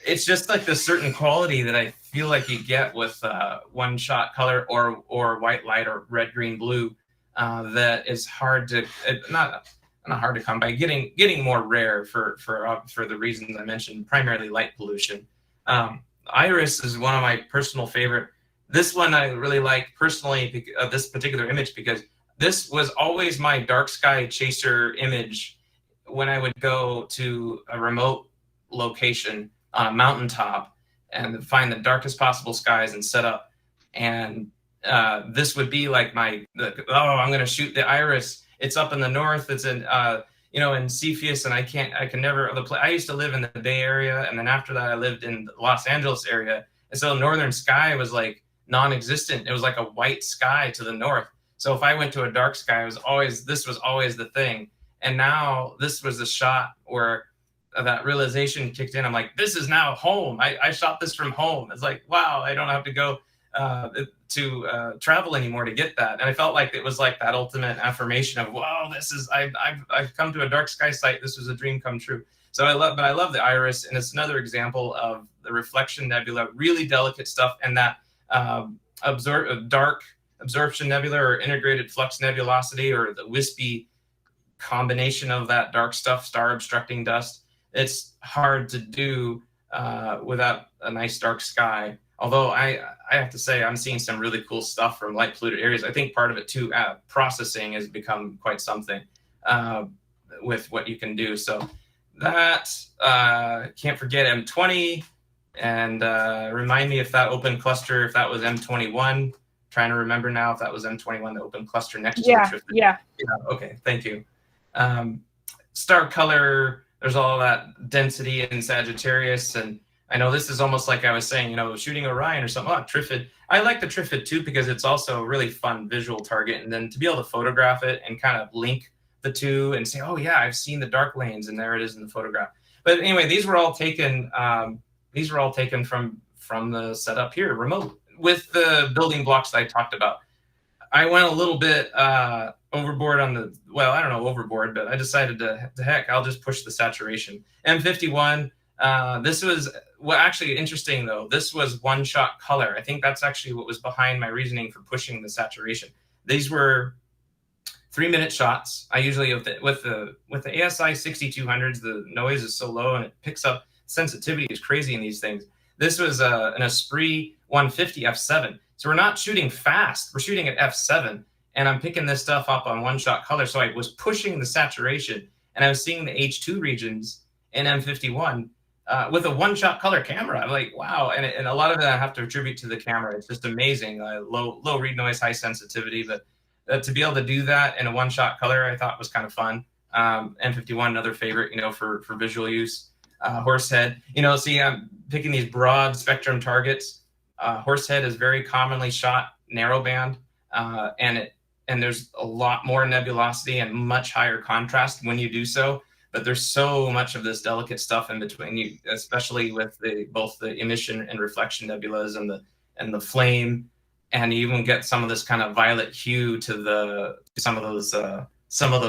It's just like this certain quality that I feel like you get with one shot color or white light or red, green, blue that is hard to not hard to come by, getting more rare for the reasons I mentioned, primarily light pollution. Iris is one of my personal favorite. This one I really like personally, this particular image, because this was always my dark sky chaser image when I would go to a remote location on a mountaintop and find the darkest possible skies and set up. And this would be like I'm going to shoot the Iris. It's up in the north. It's in in Cepheus, and I can never. I used to live in the Bay Area, and then after that, I lived in the Los Angeles area, and so northern sky was like non-existent. It was like a white sky to the north. So if I went to a dark sky, this was always the thing. And now this was a shot where that realization kicked in. I'm like, this is now home. I shot this from home. It's like, wow, I don't have to go to travel anymore to get that. And I felt like it was like that ultimate affirmation of, wow, this is, I've come to a dark sky site. This was a dream come true. So I love the Iris, and it's another example of the reflection nebula, really delicate stuff, and that dark absorption nebula or integrated flux nebulosity, or the wispy combination of that dark stuff, star obstructing dust. It's hard to do without a nice dark sky. Although I have to say, I'm seeing some really cool stuff from light polluted areas. I think part of it too, processing has become quite something with what you can do. So that, can't forget M20, and remind me if that open cluster, if that was M21. Trying to remember now if that was M21, the open cluster next to the Trifid. Yeah. Okay, thank you. Star color, there's all that density in Sagittarius, and I know this is almost like I was saying, you know, shooting Orion or something. Oh, Trifid. I like the Trifid too because it's also a really fun visual target, and then to be able to photograph it and kind of link the two and say, oh yeah, I've seen the dark lanes, and there it is in the photograph. But anyway, these were all taken. These were all taken from the setup here, remote, with the building blocks that I talked about. I went a little bit overboard on the, well, I don't know, overboard, but I decided to heck, I'll just push the saturation. M51, this was, well, actually interesting though, this was one shot color. I think that's actually what was behind my reasoning for pushing the saturation. These were 3-minute shots. I usually, with the ASI 6200s, the noise is so low and it picks up, sensitivity is crazy in these things. This was an Esprit 150 f7. So we're not shooting fast, we're shooting at f7, and I'm picking this stuff up on one shot color. So I was pushing the saturation, and I was seeing the H2 regions in M51 with a one shot color camera. I'm like, wow. And a lot of that I have to attribute to the camera. It's just amazing. Low read noise, high sensitivity, but to be able to do that in a one shot color, I thought was kind of fun. M51, another favorite, you know, for visual use. Horsehead, you know, see, I'm picking these broad spectrum targets. Horsehead is very commonly shot narrowband, and there's a lot more nebulosity and much higher contrast when you do so. But there's so much of this delicate stuff in between you, especially with both the emission and reflection nebulas and the flame, and you even get some of this kind of violet hue to some of those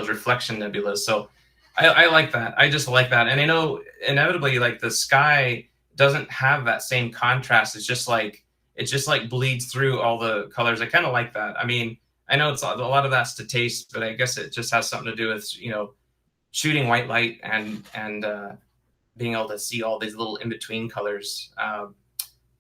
reflection nebulas. So I like that. I just like that. And I know inevitably, like, the sky doesn't have that same contrast. It's just like bleeds through all the colors. I kind of like that. I mean, I know it's a lot of that's to taste, but I guess it just has something to do with, you know, shooting white light and being able to see all these little in-between colors.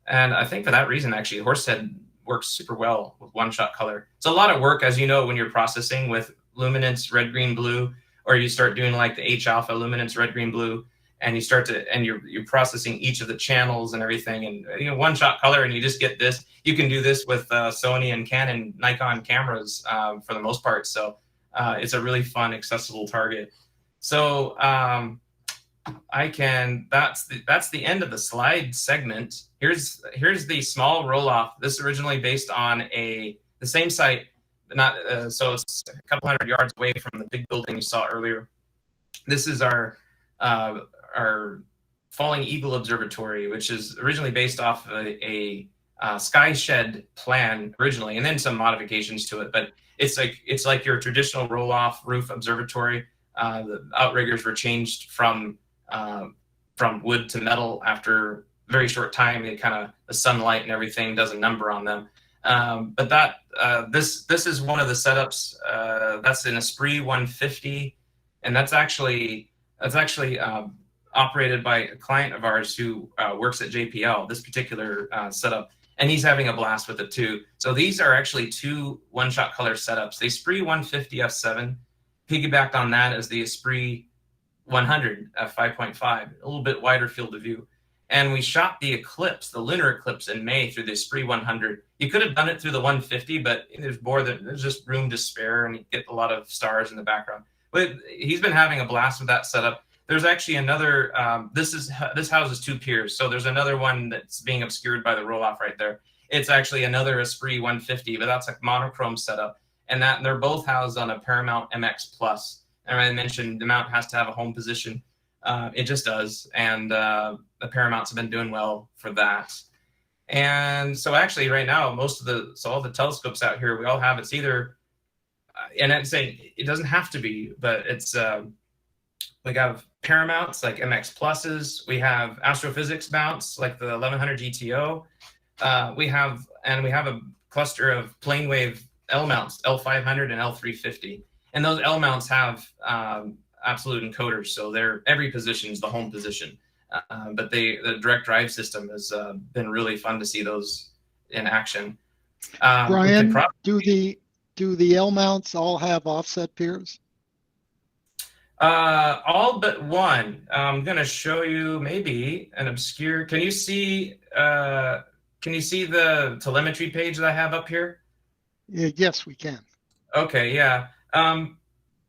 And I think for that reason, actually, Horsehead works super well with one-shot color. It's a lot of work, as you know, when you're processing with luminance, red, green, blue, or you start doing like the H-alpha luminance, red, green, blue, and you start to, and you're processing each of the channels and everything, and, you know, one-shot color, and you just get this. You can do this with Sony and Canon, Nikon cameras for the most part. So it's a really fun, accessible target. So that's the end of the slide segment. Here's the small roll-off. This is originally based on the same site, not so it's a couple hundred yards away from the big building you saw earlier. This is our Falling Eagle Observatory, which is originally based off a SkyShed plan originally, and then some modifications to it. But it's like your traditional roll-off roof observatory. The outriggers were changed from wood to metal after a very short time. The sunlight and everything does a number on them. But this is one of the setups. That's an Esprit 150, and that's actually operated by a client of ours who works at JPL. This particular setup, and he's having a blast with it too. So these are actually two one-shot color setups. The Esprit 150 f7, piggybacked on that as the Esprit 100 f5.5, a little bit wider field of view. And we shot the eclipse, the lunar eclipse, in May through the Esprit 100. You could have done it through the 150, but there's just room to spare, and you get a lot of stars in the background. But he's been having a blast with that setup. There's actually another. This houses two piers, so there's another one that's being obscured by the roll-off right there. It's actually another Esprit 150, but that's a monochrome setup, and they're both housed on a Paramount MX Plus. And I mentioned the mount has to have a home position. It just does. And the Paramounts have been doing well for that. And so actually right now, all the telescopes out here, we all have, it's either, and I'm saying it doesn't have to be, but it's, we have Paramounts like MX Pluses. We have astrophysics mounts like the 1100 GTO. We have a cluster of plane wave L mounts, L500 and L350. And those L mounts have absolute encoders, so every position is the home position. But the direct drive system has been really fun to see those in action. Brian, do the L mounts all have offset piers? All but one. I'm going to show you maybe an obscure. Can you see the telemetry page that I have up here? Yes, we can. Okay, yeah.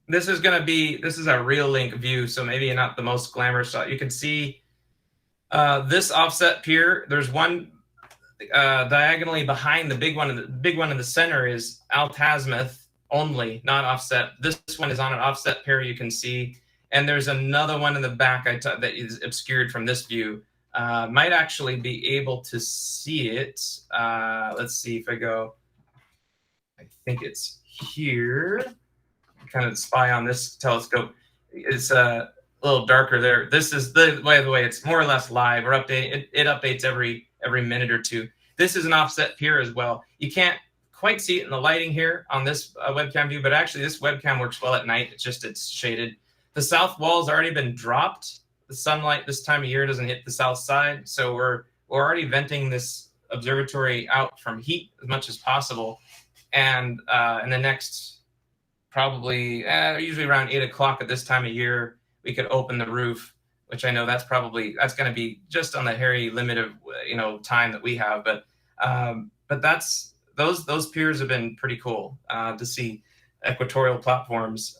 This is a real link view, so maybe not the most glamorous shot. You can see this offset pier. There's one diagonally behind the big one. And the big one in the center is altazimuth only, not offset. This one is on an offset pier, you can see. And there's another one in the back that is obscured from this view. Might actually be able to see it. Let's see if I go. I think it's here. Kind of spy on this telescope. It's a little darker there. This is by the way, it's more or less live. We're updating it updates every minute or two. This is an offset pier as well. You can't quite see it in the lighting here on this webcam view, but actually this webcam works well at night. It's shaded. The south wall's already been dropped. The sunlight this time of year doesn't hit the south side, so we're already venting this observatory out from heat as much as possible. And in the next probably usually around 8 o'clock at this time of year, we could open the roof, which I know that's going to be just on the hairy limit of time that we have. But that's those piers have been pretty cool to see equatorial platforms.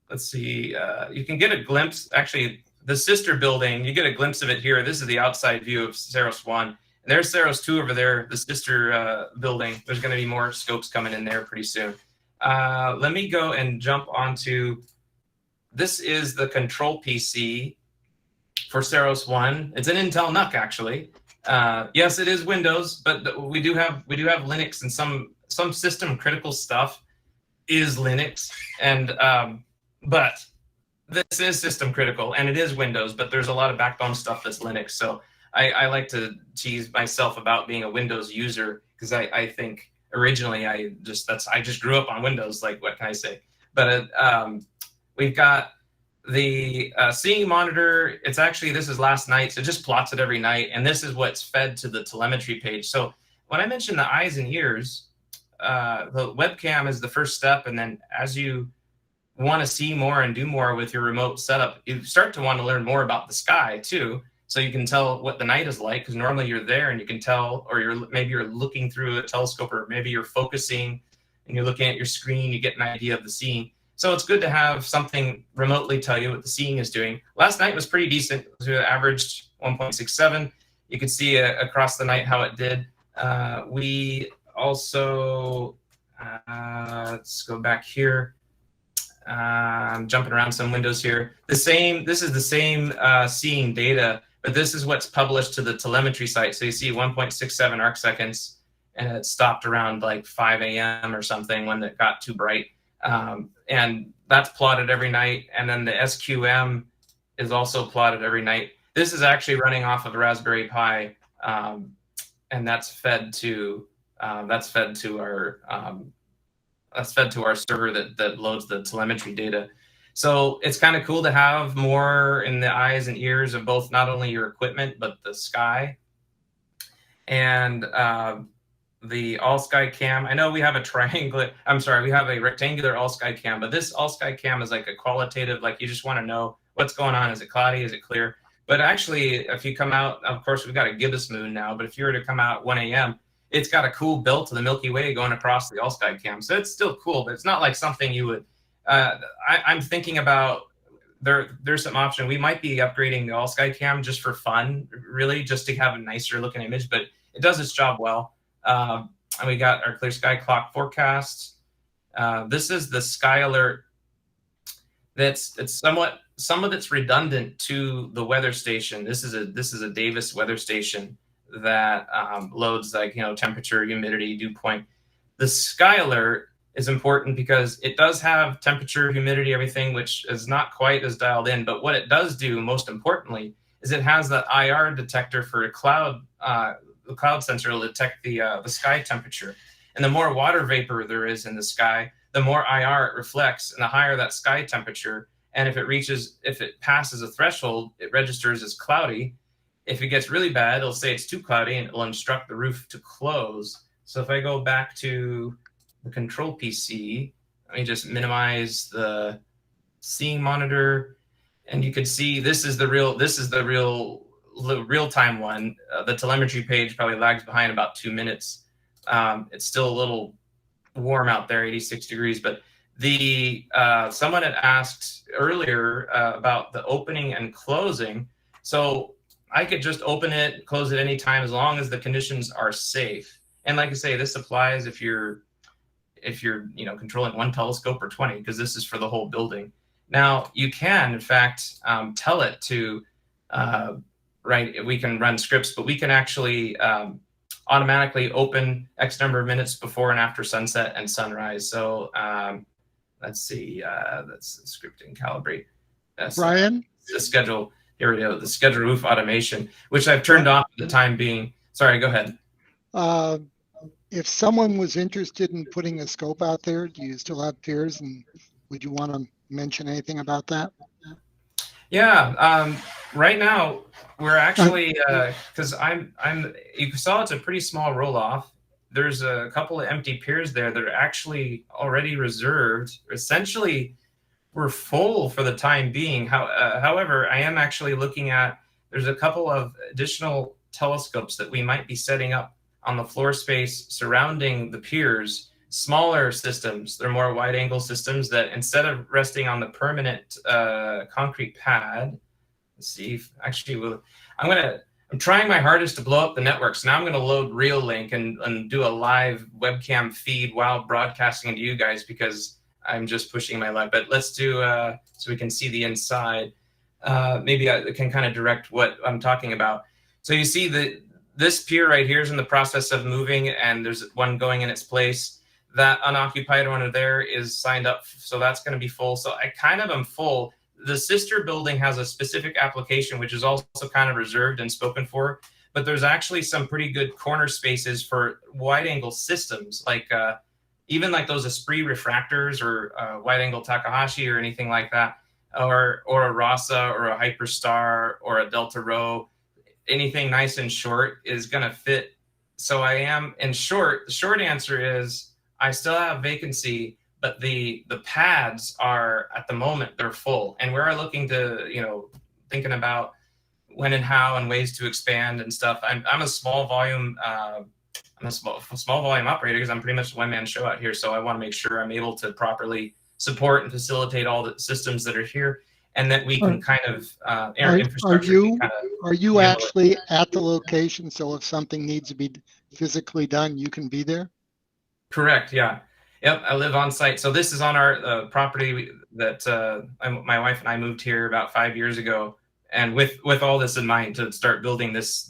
Let's see, you can get a glimpse. Actually, the sister building, you get a glimpse of it here. This is the outside view of Ceros 1. And there's Ceros 2 over there, the sister building. There's going to be more scopes coming in there pretty soon. Let me go and jump onto, this is the control PC for Ceros 1. It's an Intel NUC actually. Yes, it is Windows, but we do have Linux, and some system critical stuff is Linux, and but this is system critical and it is Windows, but there's a lot of backbone stuff that's Linux. So I like to tease myself about being a Windows user, because I think originally I just grew up on Windows. Like, what can I say? But we've got the seeing monitor. It's actually, this is last night, so it just plots it every night, and this is what's fed to the telemetry page. So when I mentioned the eyes and ears, the webcam is the first step, and then as you want to see more and do more with your remote setup, you start to want to learn more about the sky too, so you can tell what the night is like, because normally you're there and you can tell, or maybe you're looking through a telescope, or maybe you're focusing and you're looking at your screen, you get an idea of the seeing. So it's good to have something remotely tell you what the seeing is doing. Last night was pretty decent. We averaged 1.67. You could see across the night how it did. We also, let's go back here. I'm jumping around some windows here. This is the same seeing data, but this is what's published to the telemetry site. So you see 1.67 arc seconds, and it stopped around like 5 a.m. or something when it got too bright. And that's plotted every night. And then the SQM is also plotted every night. This is actually running off of a Raspberry Pi, and that's fed to our server that loads the telemetry data. So it's kind of cool to have more in the eyes and ears of both, not only your equipment, but the sky. And the all sky cam, I know we have we have a rectangular all sky cam, but this all sky cam is like a qualitative, like you just want to know what's going on. Is it cloudy? Is it clear? But actually, if you come out, of course, we've got a gibbous moon now, but if you were to come out at 1 a.m., it's got a cool belt to the Milky Way going across the all sky cam. So it's still cool, but it's not like something you would, I'm thinking about, there's some option. We might be upgrading the all sky cam just for fun, really, just to have a nicer looking image, but it does its job well. And we got our clear sky clock forecast. This is the sky alert. It's somewhat some of it's redundant to the weather station. This is a Davis weather station that loads like, temperature, humidity, dew point. The Sky Alert is important because it does have temperature, humidity, everything, which is not quite as dialed in. But what it does do, most importantly, is it has that IR detector for a cloud. The cloud sensor will detect the sky temperature. And the more water vapor there is in the sky, the more IR it reflects, and the higher that sky temperature. And if it passes a threshold, it registers as cloudy. If it gets really bad, it'll say it's too cloudy and it'll instruct the roof to close. So if I go back to the control PC, let me just minimize the seeing monitor, and you can see this is the real-time one. The telemetry page probably lags behind about 2 minutes. It's still a little warm out there, 86 degrees, but someone had asked earlier about the opening and closing. So I could just open it, close it anytime as long as the conditions are safe. And like I say, this applies if you're controlling one telescope or 20, because this is for the whole building. Now you can, in fact, tell it to we can run scripts, but we can actually automatically open X number of minutes before and after sunset and sunrise. So let's see, that's the scripting calibrate. That's Brian? The schedule. Here we go. The schedule roof automation, which I've turned off for the time being. Sorry, go ahead. If someone was interested in putting a scope out there, do you still have peers, and would you want to mention anything about that? Yeah, right now we're actually because you saw it's a pretty small roll off. There's a couple of empty piers there that are actually already reserved. Essentially, we're full for the time being. However, I am actually looking at, there's a couple of additional telescopes that we might be setting up on the floor space surrounding the piers, smaller systems. They're more wide angle systems that, instead of resting on the permanent concrete pad, let's see if actually I'm trying my hardest to blow up the network. So now I'm going to load Reolink and do a live webcam feed while broadcasting to you guys, because I'm just pushing my luck. But let's do so we can see the inside. Maybe I can kind of direct what I'm talking about. So you see this pier right here is in the process of moving, and there's one going in its place. That unoccupied one over there is signed up, so that's going to be full. So I kind of am full. The sister building has a specific application, which is also kind of reserved and spoken for, but there's actually some pretty good corner spaces for wide angle systems, like even like those Esprit refractors or wide angle Takahashi or anything like that, or a Rasa or a Hyperstar or a Delta Rho. Anything nice and short is going to fit. So I am, in short, the short answer is I still have vacancy, but the pads are, at the moment, they're full. And we're looking to, thinking about when and how and ways to expand and stuff. I'm a small volume, small volume operator, because I'm pretty much a one-man show out here. So I want to make sure I'm able to properly support and facilitate all the systems that are here, and that we can kind of infrastructure. Are you actually at the location? So if something needs to be physically done, you can be there? Correct. Yeah. Yep. I live on site. So this is on our property that my wife and I moved here about 5 years ago, and with all this in mind, to start building this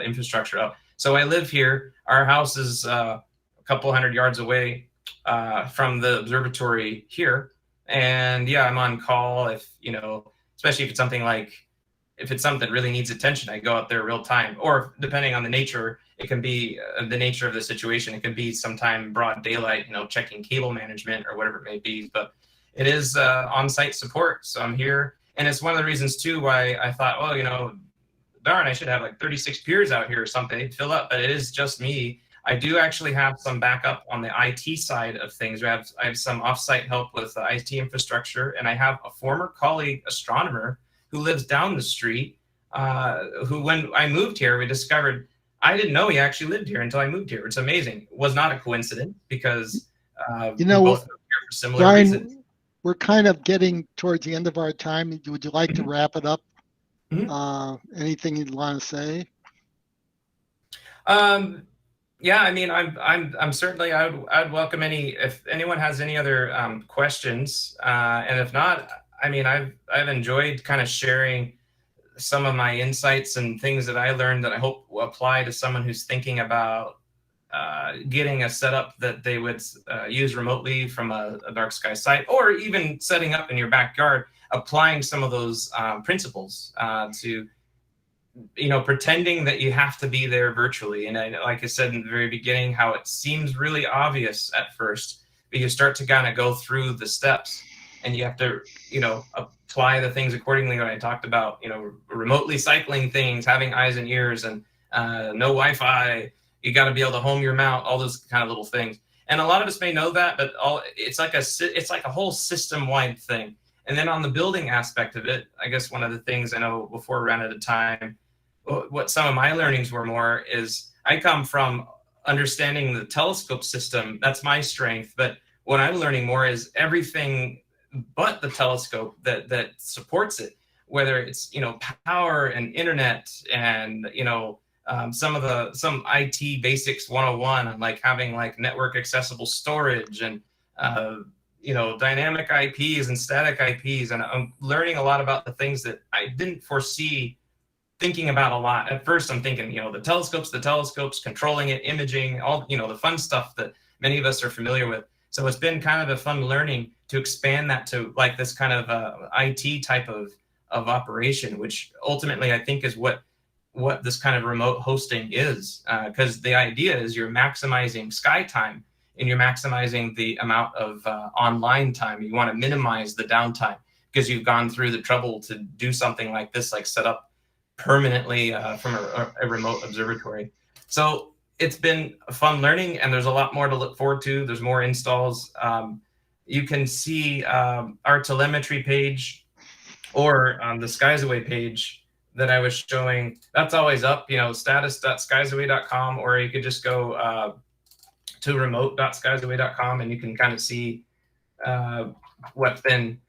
infrastructure up. So I live here. Our house is a couple hundred yards away from the observatory here. And yeah, I'm on call especially if it's something that really needs attention, I go out there real time. Or depending on the nature, it can be the nature of the situation. It can be sometime broad daylight, checking cable management or whatever it may be. But it is on-site support. So I'm here. And it's one of the reasons too why I thought, darn, I should have like 36 peers out here or something. They'd fill up, but it is just me. I do actually have some backup on the IT side of things. I have some offsite help with IT infrastructure, and I have a former colleague astronomer who lives down the street, who, when I moved here, we discovered, I didn't know he actually lived here until I moved here. It's amazing. It was not a coincidence, because we both moved here for similar Brian, reasons. We're kind of getting towards the end of our time. Would you like to wrap it up? Anything you'd want to say? Yeah, I mean, I'm certainly, I'd welcome if anyone has any other questions, and if not, I mean, I've enjoyed kind of sharing some of my insights and things that I learned that I hope will apply to someone who's thinking about getting a setup that they would use remotely from a dark sky site, or even setting up in your backyard, applying some of those principles to, pretending that you have to be there virtually. And like I said in the very beginning, how it seems really obvious at first, but you start to kind of go through the steps, and you have to, apply the things accordingly. When I talked about, remotely cycling things, having eyes and ears, and no Wi-Fi. You got to be able to home your mount, all those kind of little things. And a lot of us may know that, but it's like a whole system-wide thing. And then on the building aspect of it, I guess one of the things I know before we ran out of time, what some of my learnings were more is I come from understanding the telescope system. That's my strength. But what I'm learning more is everything but the telescope that supports it, whether it's, power and internet and, some IT basics 101, like having like network accessible storage and, dynamic IPs and static IPs. And I'm learning a lot about the things that I didn't foresee thinking about a lot. At first, I'm thinking, the telescopes, controlling it, imaging, all, the fun stuff that many of us are familiar with. So it's been kind of a fun learning to expand that to like this kind of IT type of operation, which ultimately I think is what this kind of remote hosting is, because the idea is you're maximizing sky time and you're maximizing the amount of online time. You want to minimize the downtime because you've gone through the trouble to do something like this, like set up permanently from a remote observatory. So it's been a fun learning, and there's a lot more to look forward to. There's more installs. You can see our telemetry page or the SkiesAway page that I was showing. That's always up, status.skiesaway.com, or you could just go to remote.skiesaway.com, and you can kind of see what's been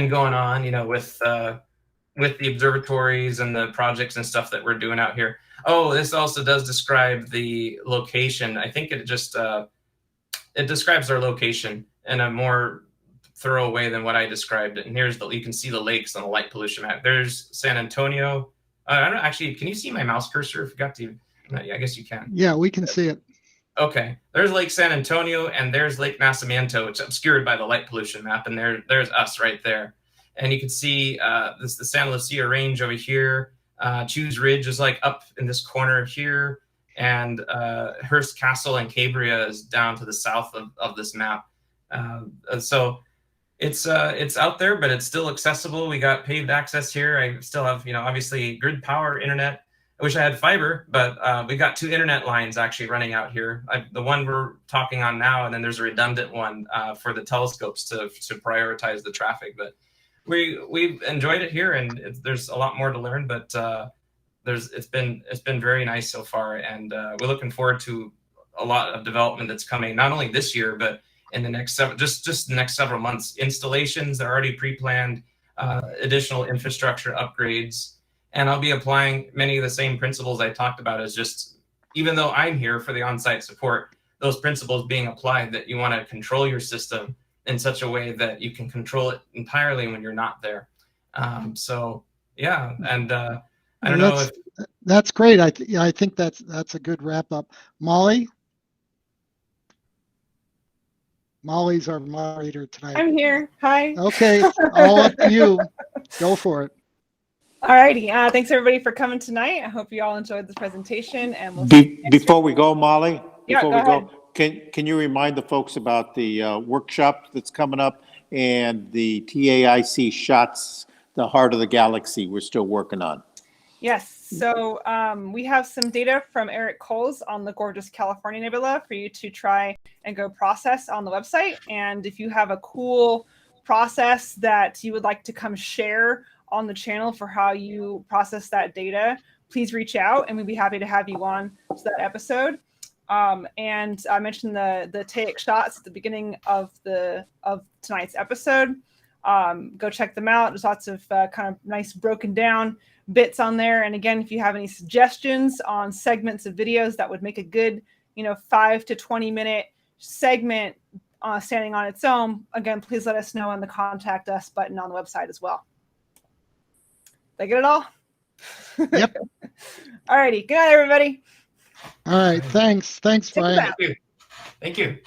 going on, with the observatories and the projects and stuff that we're doing out here. Oh, this also does describe the location. I think it just it describes our location in a more thorough way than what I described it. And you can see the lakes on the light pollution map. There's San Antonio. I don't actually, can you see my mouse cursor? If you got to, I guess you can. Yeah, we can see it. Okay, there's Lake San Antonio, and there's Lake Nacimiento, which is obscured by the light pollution map, and there's us right there. And you can see the Santa Lucia Range over here. Chews Ridge is like up in this corner here, and Hearst Castle and Cambria is down to the south of this map. So it's out there, but it's still accessible. We got paved access here. I still have, obviously grid power, internet. I wish I had fiber, but we got 2 internet lines actually running out here. The one we're talking on now, and then there's a redundant one for the telescopes to prioritize the traffic. But we've enjoyed it here, and there's a lot more to learn. But it's been very nice so far, and we're looking forward to a lot of development that's coming, not only this year, but in the next just the next several months. Installations are already pre-planned, additional infrastructure upgrades. And I'll be applying many of the same principles I talked about, as just, even though I'm here for the on-site support, those principles being applied, that you want to control your system in such a way that you can control it entirely when you're not there. So yeah, and I don't know if that's great. I think that's a good wrap up. Molly's our moderator tonight. I'm here. Hi. Okay, all up to you. Go for it. Alrighty. Thanks everybody for coming tonight. I hope you all enjoyed the presentation, and we'll Before we go, Molly, Yeah, before we go go, can you remind the folks about the workshop that's coming up and the TAIC shots, the heart of the galaxy we're still working on? Yes. So we have some data from Eric Coles on the gorgeous California nebula for you to try and go process on the website. And if you have a cool process that you would like to come share on the channel for how you process that data, please reach out, and we'd be happy to have you on to that episode. And I mentioned the TAIC shots at the beginning of tonight's episode. Go check them out. There's lots of kind of nice broken down bits on there. And again, if you have any suggestions on segments of videos that would make a good, 5 to 20 minute segment standing on its own, again, please let us know on the contact us button on the website as well. Did I get it all? Yep. All righty. Good night, everybody. All right, thanks. Thanks, Take a Brian. bow. Thank you. Thank you.